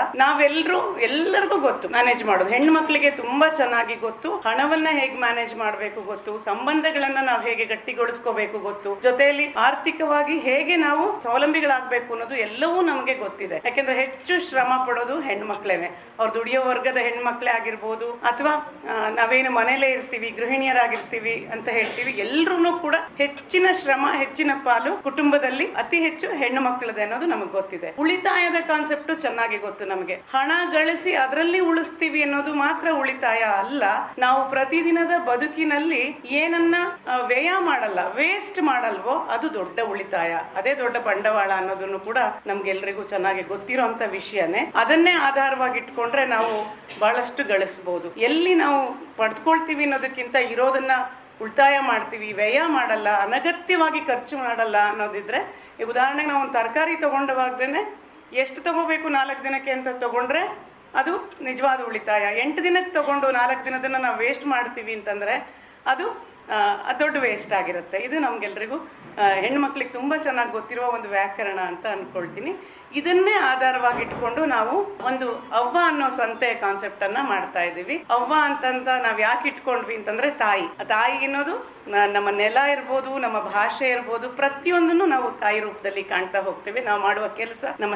ಎಲ್ಲರಿಗೂ ಗೊತ್ತು ಮ್ಯಾನೇಜ್ ಮಾಡೋದು. ಹೆಣ್ಣು ಮಕ್ಕಳಿಗೆ ತುಂಬಾ ಚೆನ್ನಾಗಿ ಗೊತ್ತು, ಹಣವನ್ನ ಹೇಗೆ ಮ್ಯಾನೇಜ್ ಮಾಡ್ಬೇಕು ಗೊತ್ತು, ಸಂಬಂಧಗಳನ್ನ ನಾವು ಹೇಗೆ ಗಟ್ಟಿಗೊಳಿಸ್ಕೋಬೇಕು ಗೊತ್ತು, ಜೊತೆಯಲ್ಲಿ ಆರ್ಥಿಕವಾಗಿ ಹೇಗೆ ನಾವು ಸ್ವಾವಲಂಬಿಗಳಾಗಬೇಕು ಅನ್ನೋದು ಎಲ್ಲವೂ ನಮಗೆ ಗೊತ್ತಿದೆ. ಯಾಕೆಂದ್ರೆ ಹೆಚ್ಚು ಶ್ರಮ ಪಡೋದು ಹೆಣ್ಮಕ್ಳೇನೆ. ಅವ್ರು ದುಡಿಯೋ ವರ್ಗದ ಹೆಣ್ಮಕ್ಳೇ ಆಗಿರ್ಬೋದು, ಅಥವಾ ನಾವೇನು ಮನೇಲೇ ಇರ್ತೀವಿ, ಗೃಹಿಣಿಯರಾಗಿರ್ತೀವಿ ಅಂತ ಹೇಳ್ತೀವಿ, ಎಲ್ರೂ ಕೂಡ ಹೆಚ್ಚಿನ ಶ್ರಮ, ಹೆಚ್ಚಿನ ಪಾಲು ಕುಟುಂಬದಲ್ಲಿ ಅತಿ ಹೆಚ್ಚು ಹೆಣ್ಣು ಮಕ್ಕಳದೇ ಅನ್ನೋದು ನಮಗೆ ಗೊತ್ತಿದೆ. ಉಳಿತಾಯದ ಕಾನ್ಸೆಪ್ಟ್ ಚೆನ್ನಾಗಿ ಗೊತ್ತು ನಮಗೆ. ಹಣ ಗಳಿಸಿ ಅದರಲ್ಲಿ ಉಳಿಸ್ತೀವಿ ಅನ್ನೋದು ಮಾತ್ರ ಉಳಿತಾಯ ಅಲ್ಲ. ನಾವು ಪ್ರತಿದಿನದ ಬದುಕಿನಲ್ಲಿ ಏನನ್ನ ವ್ಯಯ ಮಾಡಲ್ಲ, ವೇಸ್ಟ್ ಮಾಡಲ್ವೋ ಅದು ದೊಡ್ಡ ಉಳಿತಾಯ, ಅದೇ ದೊಡ್ಡ ಬಂಡವಾಳ ಅನ್ನೋದನ್ನು ಕೂಡ ನಮ್ಗೆಲ್ರಿಗೂ ಚೆನ್ನಾಗಿ ಗೊತ್ತಿರೋಂಥ ವಿಷಯನೇ. ಅದನ್ನೇ ಆಧಾರವಾಗಿ ಇಟ್ಕೊಂಡ್ರೆ ನಾವು ಬಹಳಷ್ಟು ಗಳಿಸ್ಬೋದು. ಎಲ್ಲಿ ನಾವು ಪಡೆದುಕೊಳ್ತೀವಿ ಅನ್ನೋದಕ್ಕಿಂತ ಇರೋದನ್ನ ಉಳಿತಾಯ ಮಾಡ್ತೀವಿ, ವ್ಯಯ ಮಾಡಲ್ಲ, ಅನಗತ್ಯವಾಗಿ ಖರ್ಚು ಮಾಡಲ್ಲ ಅನ್ನೋದಿದ್ರೆ, ಈಗ ಉದಾಹರಣೆಗೆ ನಾವು ಒಂದು ತರಕಾರಿ ತಗೊಂಡವಾಗ್ದೇನೆ ಎಷ್ಟು ತಗೋಬೇಕು 4 ದಿನಕ್ಕೆ ಅಂತ ತಗೊಂಡ್ರೆ ಅದು ನಿಜವಾದ ಉಳಿತಾಯ. 8 ದಿನಕ್ಕೆ ತಗೊಂಡು 4 ದಿನದನ್ನ ನಾವು ವೇಸ್ಟ್ ಮಾಡ್ತೀವಿ ಅಂತಂದ್ರೆ ಅದು ದೊಡ್ಡ ವೇಸ್ಟ್ ಆಗಿರುತ್ತೆ. ಇದು ನಮ್ಗೆಲ್ರಿಗೂ ಹೆಣ್ಮಕ್ಳಿಗೆ ತುಂಬ ಚೆನ್ನಾಗಿ ಗೊತ್ತಿರುವ ಒಂದು ವ್ಯಾಕರಣ ಅಂತ ಅನ್ಕೊಳ್ತೀನಿ. ಇದನ್ನೇ ಆಧಾರವಾಗಿ ಇಟ್ಕೊಂಡು ನಾವು ಒಂದು ಅವ್ವ ಅನ್ನೋ ಸಂತೆ ಕಾನ್ಸೆಪ್ಟ್ ಅನ್ನ ಮಾಡ್ತಾ ಇದ್ದೀವಿ. ಅವ್ವ ಅಂತಂತ ನಾವ್ ಯಾಕೆ ಇಟ್ಕೊಂಡ್ವಿ ಅಂತಂದ್ರೆ ತಾಯಿ ಅನ್ನೋದು ನಮ್ಮ ನೆಲ ಇರ್ಬೋದು, ನಮ್ಮ ಭಾಷೆ ಇರ್ಬೋದು, ಪ್ರತಿಯೊಂದನ್ನು ನಾವು ತಾಯಿ ರೂಪದಲ್ಲಿ ಕಾಣ್ತಾ ಹೋಗ್ತೇವೆ. ನಾವು ಮಾಡುವ ಕೆಲಸ, ನಮ್ಮ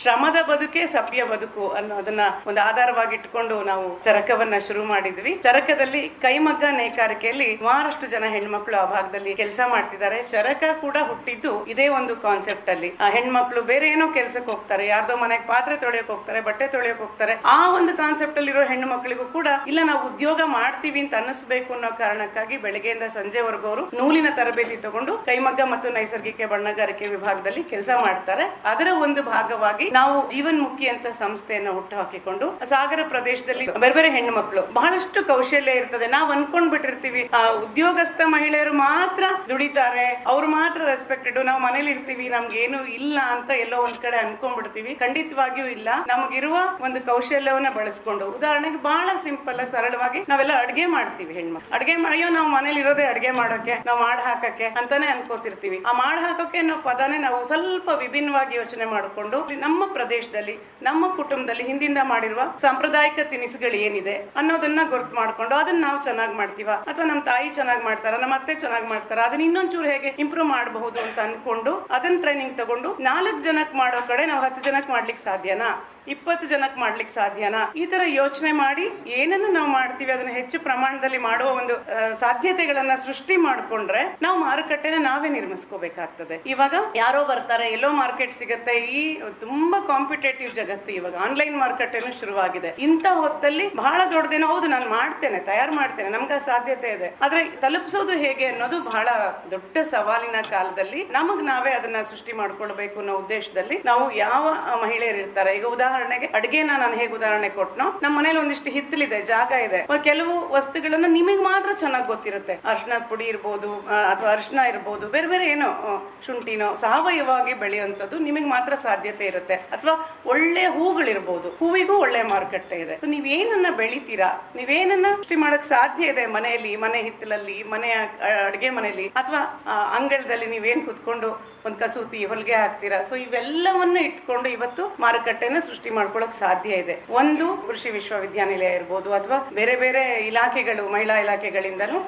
ಶ್ರಮದ ಬದುಕೆ ಸಭ್ಯ ಬದುಕು ಅನ್ನೋದನ್ನ ಒಂದು ಆಧಾರವಾಗಿ ಇಟ್ಕೊಂಡು ನಾವು ಚರಕವನ್ನ ಶುರು ಮಾಡಿದ್ವಿ. ಚರಕದಲ್ಲಿ ಕೈಮಗ್ಗ ನೇಕಾರಿಕೆಯಲ್ಲಿ ಸುಮಾರಷ್ಟು ಜನ ಹೆಣ್ಮಕ್ಳು ಆ ಭಾಗದಲ್ಲಿ ಕೆಲಸ ಮಾಡ್ತಿದ್ದಾರೆ. ಚರಕ ಕೂಡ ಹುಟ್ಟಿದ್ದು ಇದೇ ಒಂದು ಕಾನ್ಸೆಪ್ಟ್ ಅಲ್ಲಿ. ಆ ಹೆಣ್ಮಕ್ಳು ಬೇರೆ ಏನೋ ಕೆಲಸಕ್ಕೆ ಹೋಗ್ತಾರೆ, ಯಾರ್ದೋ ಮನೆಗೆ ಪಾತ್ರೆ ತೊಳೆಯಕ್ ಹೋಗ್ತಾರೆ, ಬಟ್ಟೆ ತೊಳೆಯಕ್ ಹೋಗ್ತಾರೆ. ಆ ಒಂದು ಕಾನ್ಸೆಪ್ಟ್ ಅಲ್ಲಿ ಇರೋ ಹೆಣ್ಣು ಮಕ್ಕಳಿಗೂ ಕೂಡ ಇಲ್ಲ ನಾವು ಉದ್ಯೋಗ ಮಾಡ್ತೀವಿ ಅಂತ ಅನ್ನಿಸ್ಬೇಕು ಅನ್ನೋ ಕಾರಣಕ್ಕಾಗಿ ಬೆಳಗ್ಗೆಯಿಂದ ಸಂಜೆವರೆಗೂ ಅವರು ನೂಲಿನ ತರಬೇತಿ ತಗೊಂಡು ಕೈಮಗ್ಗ ಮತ್ತು ನೈಸರ್ಗಿಕ ಬಣ್ಣಗಾರಿಕೆ ವಿಭಾಗದಲ್ಲಿ ಕೆಲಸ ಮಾಡ್ತಾರೆ. ಅದರ ಒಂದು ಭಾಗವಾಗಿ ನಾವು ಜೀವನ್ಮುಖಿ ಅಂತ ಸಂಸ್ಥೆಯನ್ನು ಹುಟ್ಟು ಹಾಕಿಕೊಂಡು ಸಾಗರ ಪ್ರದೇಶದಲ್ಲಿ ಬೇರೆ ಬೇರೆ ಹೆಣ್ಣು ಮಕ್ಕಳು ಬಹಳಷ್ಟು ಕೌಶಲ್ಯ ಇರ್ತದೆ. ನಾವು ಅನ್ಕೊಂಡ್ ಬಿಟ್ಟಿರ್ತೀವಿ ಉದ್ಯೋಗಸ್ಥ ಮಹಿಳೆಯರು ಮಾತ್ರ ದುಡಿತಾರೆ, ಅವ್ರು ಮಾತ್ರ ರೆಸ್ಪೆಕ್ಟೆಡ್, ನಾವು ಮನೇಲಿ ಇರ್ತೀವಿ ನಮ್ಗೇನು ಇಲ್ಲ ಅಂತ ಎಲ್ಲೋ ಒಂದ್ ಕಡೆ ಅನ್ಕೊಂಡ್ಬಿಡ್ತೀವಿ. ಖಂಡಿತವಾಗಿಯೂ ಇಲ್ಲ. ನಮಗಿರುವ ಒಂದು ಕೌಶಲ್ಯವನ್ನ ಬಳಸ್ಕೊಂಡು, ಉದಾಹರಣೆಗೆ ಬಹಳ ಸಿಂಪಲ್ ಆಗಿ ಸರಳವಾಗಿ ನಾವೆಲ್ಲ ಅಡ್ಗೆ ಮಾಡ್ತೀವಿ. ಹೆಣ್ಮಕ್ಳು ಅಡ್ಗೆ ಮಾಡಿಯೋ ನಾವು ಮನೇಲಿ ಇರೋದೇ ಅಡ್ಗೆ ಮಾಡೋಕೆ, ನಾವು ಮಾಡ್ ಹಾಕಕ್ಕೆ ಅಂತಾನೆ ಅನ್ಕೋತಿರ್ತೀವಿ. ಆ ಮಾಡ್ ಹಾಕೋಕೆ ಅನ್ನೋ ಪದನೇ ನಾವು ಸ್ವಲ್ಪ ವಿಭಿನ್ನವಾಗಿ ಯೋಚನೆ ಮಾಡಿಕೊಂಡು ನಮ್ಮ ಪ್ರದೇಶದಲ್ಲಿ, ನಮ್ಮ ಕುಟುಂಬದಲ್ಲಿ ಹಿಂದಿಂದ ಮಾಡಿರುವ ಸಾಂಪ್ರದಾಯಿಕ ತಿನಿಸುಗಳು ಏನಿದೆ ಅನ್ನೋದನ್ನ ಗುರ್ತು ಮಾಡ್ಕೊಂಡು ಅದನ್ನ ನಾವು ಚೆನ್ನಾಗಿ ಮಾಡ್ತೀವ, ಅಥವಾ ನಮ್ಮ ತಾಯಿ ಚೆನ್ನಾಗಿ ಮಾಡ್ತಾರ, ನಮ್ಮ ಅತ್ತೆ ಚೆನ್ನಾಗಿ ಮಾಡ್ತಾರ, ಅದನ್ನ ಇನ್ನೊಂಚೂರು ಹೇಗೆ ಇಂಪ್ರೂವ್ ಮಾಡಬಹುದು ಅಂತ ಅನ್ಕೊಂಡು ಅದನ್ನ ಟ್ರೈನಿಂಗ್ ತಗೊಂಡು 4 ಜನಕ್ಕೆ ಮಾಡೋ ಕಡೆ ನಾವು 10 ಜನಕ್ಕೆ ಮಾಡ್ಲಿಕ್ಕೆ ಸಾಧ್ಯನಾ, 20 ಜನಕ್ಕೆ ಮಾಡ್ಲಿಕ್ಕೆ ಸಾಧ್ಯನಾ, ಈ ತರ ಯೋಚನೆ ಮಾಡಿ ಏನನ್ನು ನಾವು ಮಾಡ್ತೀವಿ ಅದನ್ನ ಹೆಚ್ಚು ಪ್ರಮಾಣದಲ್ಲಿ ಮಾಡುವ ಒಂದು ಸಾಧ್ಯತೆಗಳನ್ನ ಸೃಷ್ಟಿ ಮಾಡ್ಕೊಂಡ್ರೆ ನಾವು ಮಾರುಕಟ್ಟೆನ ನಾವೇ ನಿರ್ಮಿಸ್ಕೋಬೇಕಾಗ್ತದೆ. ಇವಾಗ ಯಾರೋ ಬರ್ತಾರೆ, ಎಲ್ಲೋ ಮಾರ್ಕೆಟ್ ಸಿಗುತ್ತೆ. ಈ ತುಂಬಾ ಕಾಂಪಿಟೇಟಿವ್ ಜಗತ್ತು, ಇವಾಗ ಆನ್ಲೈನ್ ಮಾರುಕಟ್ಟೆನೂ ಶುರುವಾಗಿದೆ. ಇಂಥ ಹೊತ್ತಲ್ಲಿ ಬಹಳ ದೊಡ್ಡದೇನೋ ಹೌದು ನಾನು ಮಾಡ್ತೇನೆ, ತಯಾರು ಮಾಡ್ತೇನೆ, ನಮ್ಗೆ ಸಾಧ್ಯತೆ ಇದೆ, ಆದ್ರೆ ತಲುಪಿಸೋದು ಹೇಗೆ ಅನ್ನೋದು ಬಹಳ ದೊಡ್ಡ ಸವಾಲಿನ ಕಾಲದಲ್ಲಿ ನಮಗ್ ನಾವೇ ಅದನ್ನ ಸೃಷ್ಟಿ ಮಾಡ್ಕೊಳ್ಬೇಕು ಅನ್ನೋ ಉದ್ದೇಶದಲ್ಲಿ ನಾವು ಯಾವ ಮಹಿಳೆಯರು ಇರ್ತಾರೆ, ಈಗ ಉದಾಹರಣೆಗೆ ಅಡಿಗೆನ ನಾನು ಹೇಗೆ ಉದಾಹರಣೆ ಕೊಟ್ನೋ, ನಮ್ಮ ಮನೇಲಿ ಒಂದಿಷ್ಟು ಹಿತ್ತಲಿದೆ, ಜಾಗ ಇದೆ, ಕೆಲವು ವಸ್ತುಗಳನ್ನ ನಿಮಗೆ ಮಾತ್ರ ಚೆನ್ನಾಗಿ ಗೊತ್ತಿರುತ್ತೆ. ಅರಿಶಿನ ಪುಡಿ ಇರ್ಬೋದು ಅಥವಾ ಅರಿಶಿನ ಇರ್ಬೋದು, ಬೇರೆ ಬೇರೆ ಏನೋ ಶುಂಠಿನೋ ಸಾವಯವವಾಗಿ ಬೆಳೆಯುವಂಥದ್ದು ನಿಮಗೆ ಮಾತ್ರ ಸಾಧ್ಯತೆ ಇರುತ್ತೆ. ಅಥವಾ ಒಳ್ಳೆ ಹೂಗಳಿರ್ಬೋದು, ಹೂವಿಗೂ ಒಳ್ಳೆ ಮಾರುಕಟ್ಟೆ ಇದೆ. ಸೊ ನೀವೇನನ್ನ ಬೆಳಿತೀರಾ, ನೀವೇನನ್ನ ಸೃಷ್ಟಿ ಮಾಡಕ್ ಸಾಧ್ಯ ಇದೆ ಮನೆಯಲ್ಲಿ, ಮನೆ ಹಿತ್ತಲಲ್ಲಿ, ಮನೆಯ ಅಡುಗೆ ಮನೆಯಲ್ಲಿ ಅಥವಾ ಅಂಗಳದಲ್ಲಿ ನೀವೇನ್ ಕುತ್ಕೊಂಡು ಒಂದು ಕಸೂತಿ ಹೊಲಿಗೆ ಹಾಕ್ತೀರಾ. ಸೊ ಇವೆಲ್ಲವನ್ನು ಇಟ್ಕೊಂಡು ಇವತ್ತು ಮಾರುಕಟ್ಟೆನ ಸೃಷ್ಟಿ ಮಾಡ್ಕೊಳಕ್ ಸಾಧ್ಯ ಇದೆ. ಒಂದು ಕೃಷಿ ವಿಶ್ವವಿದ್ಯಾನಿಲಯ ಇರ್ಬೋದು ಅಥವಾ ಬೇರೆ ಬೇರೆ ಇಲಾಖೆಗಳು, ಮಹಿಳಾ ಇಲಾಖೆಗಳಿಂದನೂ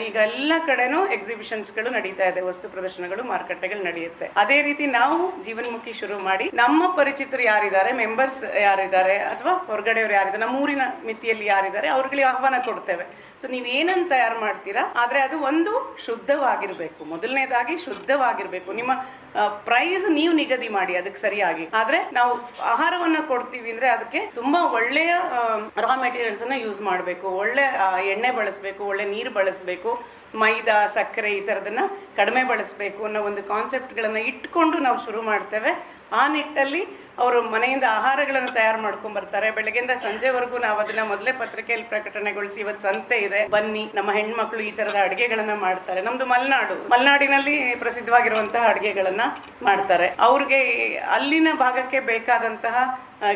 ಈಗ ಎಲ್ಲ ಕಡೆನೂ ಎಕ್ಸಿಬಿಷನ್ಸ್ ಗಳು ನಡೀತಾ ಇದೆ, ವಸ್ತು ಪ್ರದರ್ಶನಗಳು, ಮಾರುಕಟ್ಟೆಗಳು ನಡೆಯುತ್ತೆ. ಅದೇ ರೀತಿ ನಾವು ಜೀವನ್ಮುಖಿ ಶುರು ಮಾಡಿ ನಮ್ಮ ಪರಿಚಿತರು ಯಾರಿದ್ದಾರೆ, ಮೆಂಬರ್ಸ್ ಯಾರಿದ್ದಾರೆ ಅಥವಾ ಹೊರಗಡೆಯವರು ಯಾರಿದ್ದಾರೆ, ನಮ್ಮ ಊರಿನ ಮಿತಿಯಲ್ಲಿ ಯಾರಿದ್ದಾರೆ ಅವ್ರಿಗೆ ಆಹ್ವಾನ ಕೊಡ್ತೇವೆ. ಸೊ ನೀವ್ ಏನನ್ನ ತಯಾರು ಮಾಡ್ತೀರಾ, ಆದ್ರೆ ಅದು ಒಂದು ಶುದ್ಧವಾಗಿರ್ಬೇಕು. ಮೊದಲನೇದಾಗಿ ಶುದ್ಧವಾಗಿರ್ಬೇಕು. ನಿಮ್ಮ ಪ್ರೈಸ್ ನೀವು ನಿಗದಿ ಮಾಡಿ ಅದಕ್ಕೆ ಸರಿಯಾಗಿ. ಆದ್ರೆ ನಾವು ಆಹಾರವನ್ನ ಕೊಡ್ತೀವಿ ಅಂದ್ರೆ ಅದಕ್ಕೆ ತುಂಬಾ ಒಳ್ಳೆಯ ರಾ ಮೆಟೀರಿಯಲ್ಸ್ ಅನ್ನ ಯೂಸ್ ಮಾಡಬೇಕು, ಒಳ್ಳೆ ಎಣ್ಣೆ ಬಳಸಬೇಕು, ಒಳ್ಳೆ ನೀರು ಬಳಸಬೇಕು, ಮೈದಾ ಸಕ್ಕರೆ ಈ ತರದನ್ನ ಕಡಿಮೆ ಬಳಸಬೇಕು ಅನ್ನೋ ಒಂದು ಕಾನ್ಸೆಪ್ಟ್ ಗಳನ್ನ ಇಟ್ಕೊಂಡು ನಾವು ಶುರು ಮಾಡ್ತೇವೆ. ಆ ನಿಟ್ಟಲ್ಲಿ ಅವರು ಮನೆಯಿಂದ ಆಹಾರಗಳನ್ನು ತಯಾರು ಮಾಡ್ಕೊಂಡ್ ಬರ್ತಾರೆ. ಬೆಳಗ್ಗೆಯಿಂದ ಸಂಜೆವರೆಗೂ ನಾವು ಅದನ್ನ ಮೊದಲೇ ಪತ್ರಿಕೆಯಲ್ಲಿ ಪ್ರಕಟಣೆಗೊಳಿಸಿ ಇವತ್ತು ಸಂತೆ ಇದೆ, ಬನ್ನಿ ನಮ್ಮ ಹೆಣ್ಮಕ್ಳು ಈ ತರದ ಅಡುಗೆಗಳನ್ನ ಮಾಡ್ತಾರೆ. ನಮ್ದು ಮಲೆನಾಡಿನಲ್ಲಿ ಪ್ರಸಿದ್ಧವಾಗಿರುವಂತಹ ಅಡುಗೆಗಳನ್ನ ಮಾಡ್ತಾರೆ. ಅವ್ರಿಗೆ ಅಲ್ಲಿನ ಭಾಗಕ್ಕೆ ಬೇಕಾದಂತಹ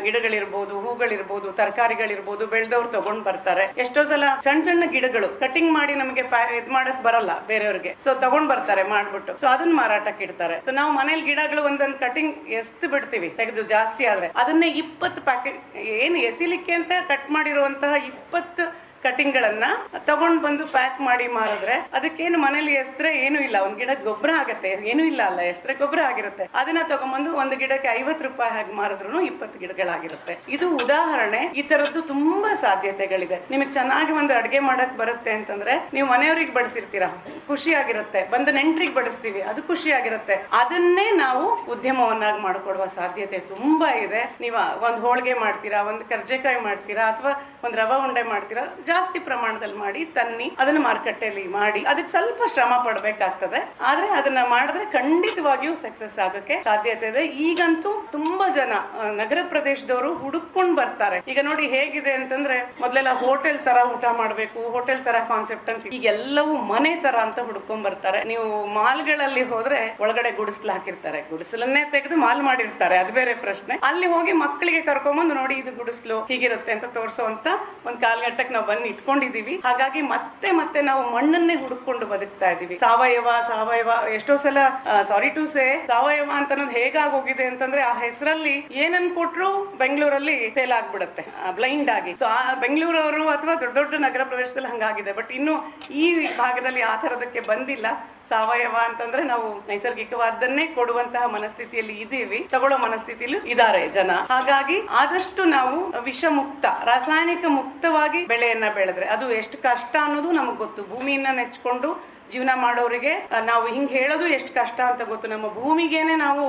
ಗಿಡಗಳಿರ್ಬೋದು, ಹೂಗಳಿರ್ಬೋದು, ತರಕಾರಿಗಳಿರ್ಬೋದು ಬೆಳೆದವ್ರು ತಗೊಂಡ್ ಬರ್ತಾರೆ. ಎಷ್ಟೋ ಸಲ ಸಣ್ಣ ಸಣ್ಣ ಗಿಡಗಳು ಕಟಿಂಗ್ ಮಾಡಿ ನಮಗೆ ಇದ್ ಮಾಡಕ್ ಬರಲ್ಲ ಬೇರೆಯವ್ರಿಗೆ, ಸೊ ತಗೊಂಡ್ ಬರ್ತಾರೆ ಮಾಡ್ಬಿಟ್ಟು, ಸೊ ಅದನ್ನ ಮಾರಾಟಕ್ಕೆ ಇಡ್ತಾರೆ. ಸೊ ನಾವು ಮನೇಲಿ ಗಿಡಗಳು ಒಂದೊಂದು ಕಟಿಂಗ್ ಎಸ್ತು ಬಿಡ್ತೀವಿ, ತೆಗೆದು ಜಾಸ್ತಿ ಆದ್ರೆ ಅದನ್ನೇ 20 ಪ್ಯಾಕೆಟ್ ಏನು ಎಸಿಲಿಕ್ಕೆ ಅಂತ ಕಟ್ ಮಾಡಿರುವಂತಹ 20 ಕಟಿಂಗ್ಗಳನ್ನ ತಗೊಂಡ್ ಬಂದು ಪ್ಯಾಕ್ ಮಾಡಿ ಮಾರಿದ್ರೆ ಅದಕ್ಕೇನು ಮನೇಲಿ ಎಸ್ತ್ರೆ ಏನು ಇಲ್ಲ, ಒಂದ್ ಗಿಡಕ್ಕೆ ಗೊಬ್ಬರ ಆಗತ್ತೆ, ಏನು ಇಲ್ಲ ಅಲ್ಲ, ಎಸ್ತ್ರೆ ಗೊಬ್ಬರ ಆಗಿರುತ್ತೆ. ಅದನ್ನ ತಗೊಂಡ್ಬಂದು ಒಂದು ಗಿಡಕ್ಕೆ 50 ರೂಪಾಯಿ ಹಾಗೆ ಮಾರಿದ್ರು 20 ಗಿಡಗಳಾಗಿರುತ್ತೆ. ಇದು ಉದಾಹರಣೆ. ಈ ತರದ್ದು ತುಂಬಾ ಸಾಧ್ಯತೆಗಳಿದೆ. ನಿಮಗೆ ಚೆನ್ನಾಗಿ ಒಂದು ಅಡ್ಗೆ ಮಾಡಕ್ ಬರುತ್ತೆ ಅಂತಂದ್ರೆ ನೀವು ಮನೆಯವ್ರಿಗೆ ಬಡಿಸಿರ್ತೀರಾ, ಖುಷಿ ಆಗಿರುತ್ತೆ. ಬಂದು ನೆಂಟ್ರಿಗೆ ಬಡಿಸ್ತೀವಿ, ಅದು ಖುಷಿ ಆಗಿರುತ್ತೆ. ಅದನ್ನೇ ನಾವು ಉದ್ಯಮವನ್ನಾಗಿ ಮಾಡ್ಕೊಡುವ ಸಾಧ್ಯತೆ ತುಂಬಾ ಇದೆ. ನೀವು ಒಂದ್ ಹೋಳಿಗೆ ಮಾಡ್ತೀರಾ, ಒಂದ್ ಕರ್ಜೆಕಾಯಿ ಮಾಡ್ತೀರಾ ಅಥವಾ ಒಂದ್ ರವಾ ಉಂಡೆ ಮಾಡ್ತೀರಾ, ಜಾಸ್ತಿ ಪ್ರಮಾಣದಲ್ಲಿ ಮಾಡಿ ತನ್ನಿ, ಅದನ್ನ ಮಾರುಕಟ್ಟೆಯಲ್ಲಿ ಮಾಡಿ, ಅದಕ್ಕೆ ಸ್ವಲ್ಪ ಶ್ರಮ ಪಡ್ಬೇಕಾಗ್ತದೆ. ಆದ್ರೆ ಅದನ್ನ ಮಾಡಿದ್ರೆ ಖಂಡಿತವಾಗಿಯೂ ಸಕ್ಸಸ್ ಆಗಕ್ಕೆ ಸಾಧ್ಯತೆ ಇದೆ. ಈಗಂತೂ ತುಂಬಾ ಜನ ನಗರ ಪ್ರದೇಶದವರು ಹುಡುಕೊಂಡು ಬರ್ತಾರೆ. ಈಗ ನೋಡಿ ಹೇಗಿದೆ ಅಂತಂದ್ರೆ, ಮೊದಲೆಲ್ಲ ಹೋಟೆಲ್ ತರ ಊಟ ಮಾಡ್ಬೇಕು, ಹೋಟೆಲ್ ತರ ಕಾನ್ಸೆಪ್ಟ್ ಅಂತ, ಈಗ ಎಲ್ಲವೂ ಮನೆ ತರ ಅಂತ ಹುಡ್ಕೊಂಡ್ ಬರ್ತಾರೆ. ನೀವು ಮಾಲ್ಗಳಲ್ಲಿ ಹೋದ್ರೆ ಒಳಗಡೆ ಗುಡಿಸಲು ಹಾಕಿರ್ತಾರೆ, ಗುಡಿಸಲನ್ನೇ ತೆಗೆದು ಮಾಲ್ ಮಾಡಿರ್ತಾರೆ, ಅದು ಬೇರೆ ಪ್ರಶ್ನೆ. ಅಲ್ಲಿ ಹೋಗಿ ಮಕ್ಕಳಿಗೆ ಕರ್ಕೊಂಬಂದು ನೋಡಿ ಇದು ಗುಡಿಸಲು ಹೀಗಿರುತ್ತೆ ಅಂತ ತೋರಿಸುವಂತ ಒಂದ್ ಕಾಲ್ಗಟ್ಟಕ್ಕೆ ನಾವು ಬಂದು ಇಟ್ಕೊಂಡಿದೀವಿ. ಹಾಗಾಗಿ ಮತ್ತೆ ಮತ್ತೆ ನಾವು ಮಣ್ಣನ್ನೇ ಹುಡುಕೊಂಡು ಬದುಕ್ತಾ ಇದೀವಿ. ಸಾವಯವ ಎಷ್ಟೋ ಸಲ ಸಾರಿ ಟು ಸೇ ಸಾವಯವ ಅಂತ ಅನ್ನೋದು ಹೇಗಾಗೋಗಿದೆ ಅಂತಂದ್ರೆ, ಆ ಹೆಸರಲ್ಲಿ ಏನನ್ ಕೊಟ್ರು ಬೆಂಗಳೂರಲ್ಲಿ ಸೇಲ್ ಆಗ್ಬಿಡುತ್ತೆ ಬ್ಲೈಂಡ್ ಆಗಿ. ಸೊ ಆ ಬೆಂಗಳೂರವರು ಅಥವಾ ದೊಡ್ಡ ದೊಡ್ಡ ನಗರ ಪ್ರದೇಶದಲ್ಲಿ ಹಂಗಾಗಿದೆ. ಬಟ್ ಇನ್ನು ಈ ಭಾಗದಲ್ಲಿ ಆ ತರದಕ್ಕೆ ಬಂದಿಲ್ಲ. ಸಾವಯವ ಅಂತಂದ್ರೆ ನಾವು ನೈಸರ್ಗಿಕವಾದನ್ನೇ ಕೊಡುವಂತಹ ಮನಸ್ಥಿತಿಯಲ್ಲಿ ಇದೀವಿ, ತಗೊಳ್ಳೋ ಮನಸ್ಥಿತಿಯಲ್ಲಿ ಇದ್ದಾರೆ ಜನ. ಹಾಗಾಗಿ ಆದಷ್ಟು ನಾವು ವಿಷ ಮುಕ್ತ, ರಾಸಾಯನಿಕ ಮುಕ್ತವಾಗಿ ಬೆಳೆಯನ್ನ ಬೆಳೆದ್ರೆ ಅದು ಎಷ್ಟು ಕಷ್ಟ ಅನ್ನೋದು ನಮಗ್ ಗೊತ್ತು. ಭೂಮಿಯನ್ನ ನೆಚ್ಕೊಂಡು ಜೀವನ ಮಾಡೋರಿಗೆ ನಾವು ಹಿಂಗ್ ಹೇಳೋದು ಎಷ್ಟು ಕಷ್ಟ ಅಂತ ಗೊತ್ತು. ನಮ್ಮ ಭೂಮಿಗೇನೆ ನಾವು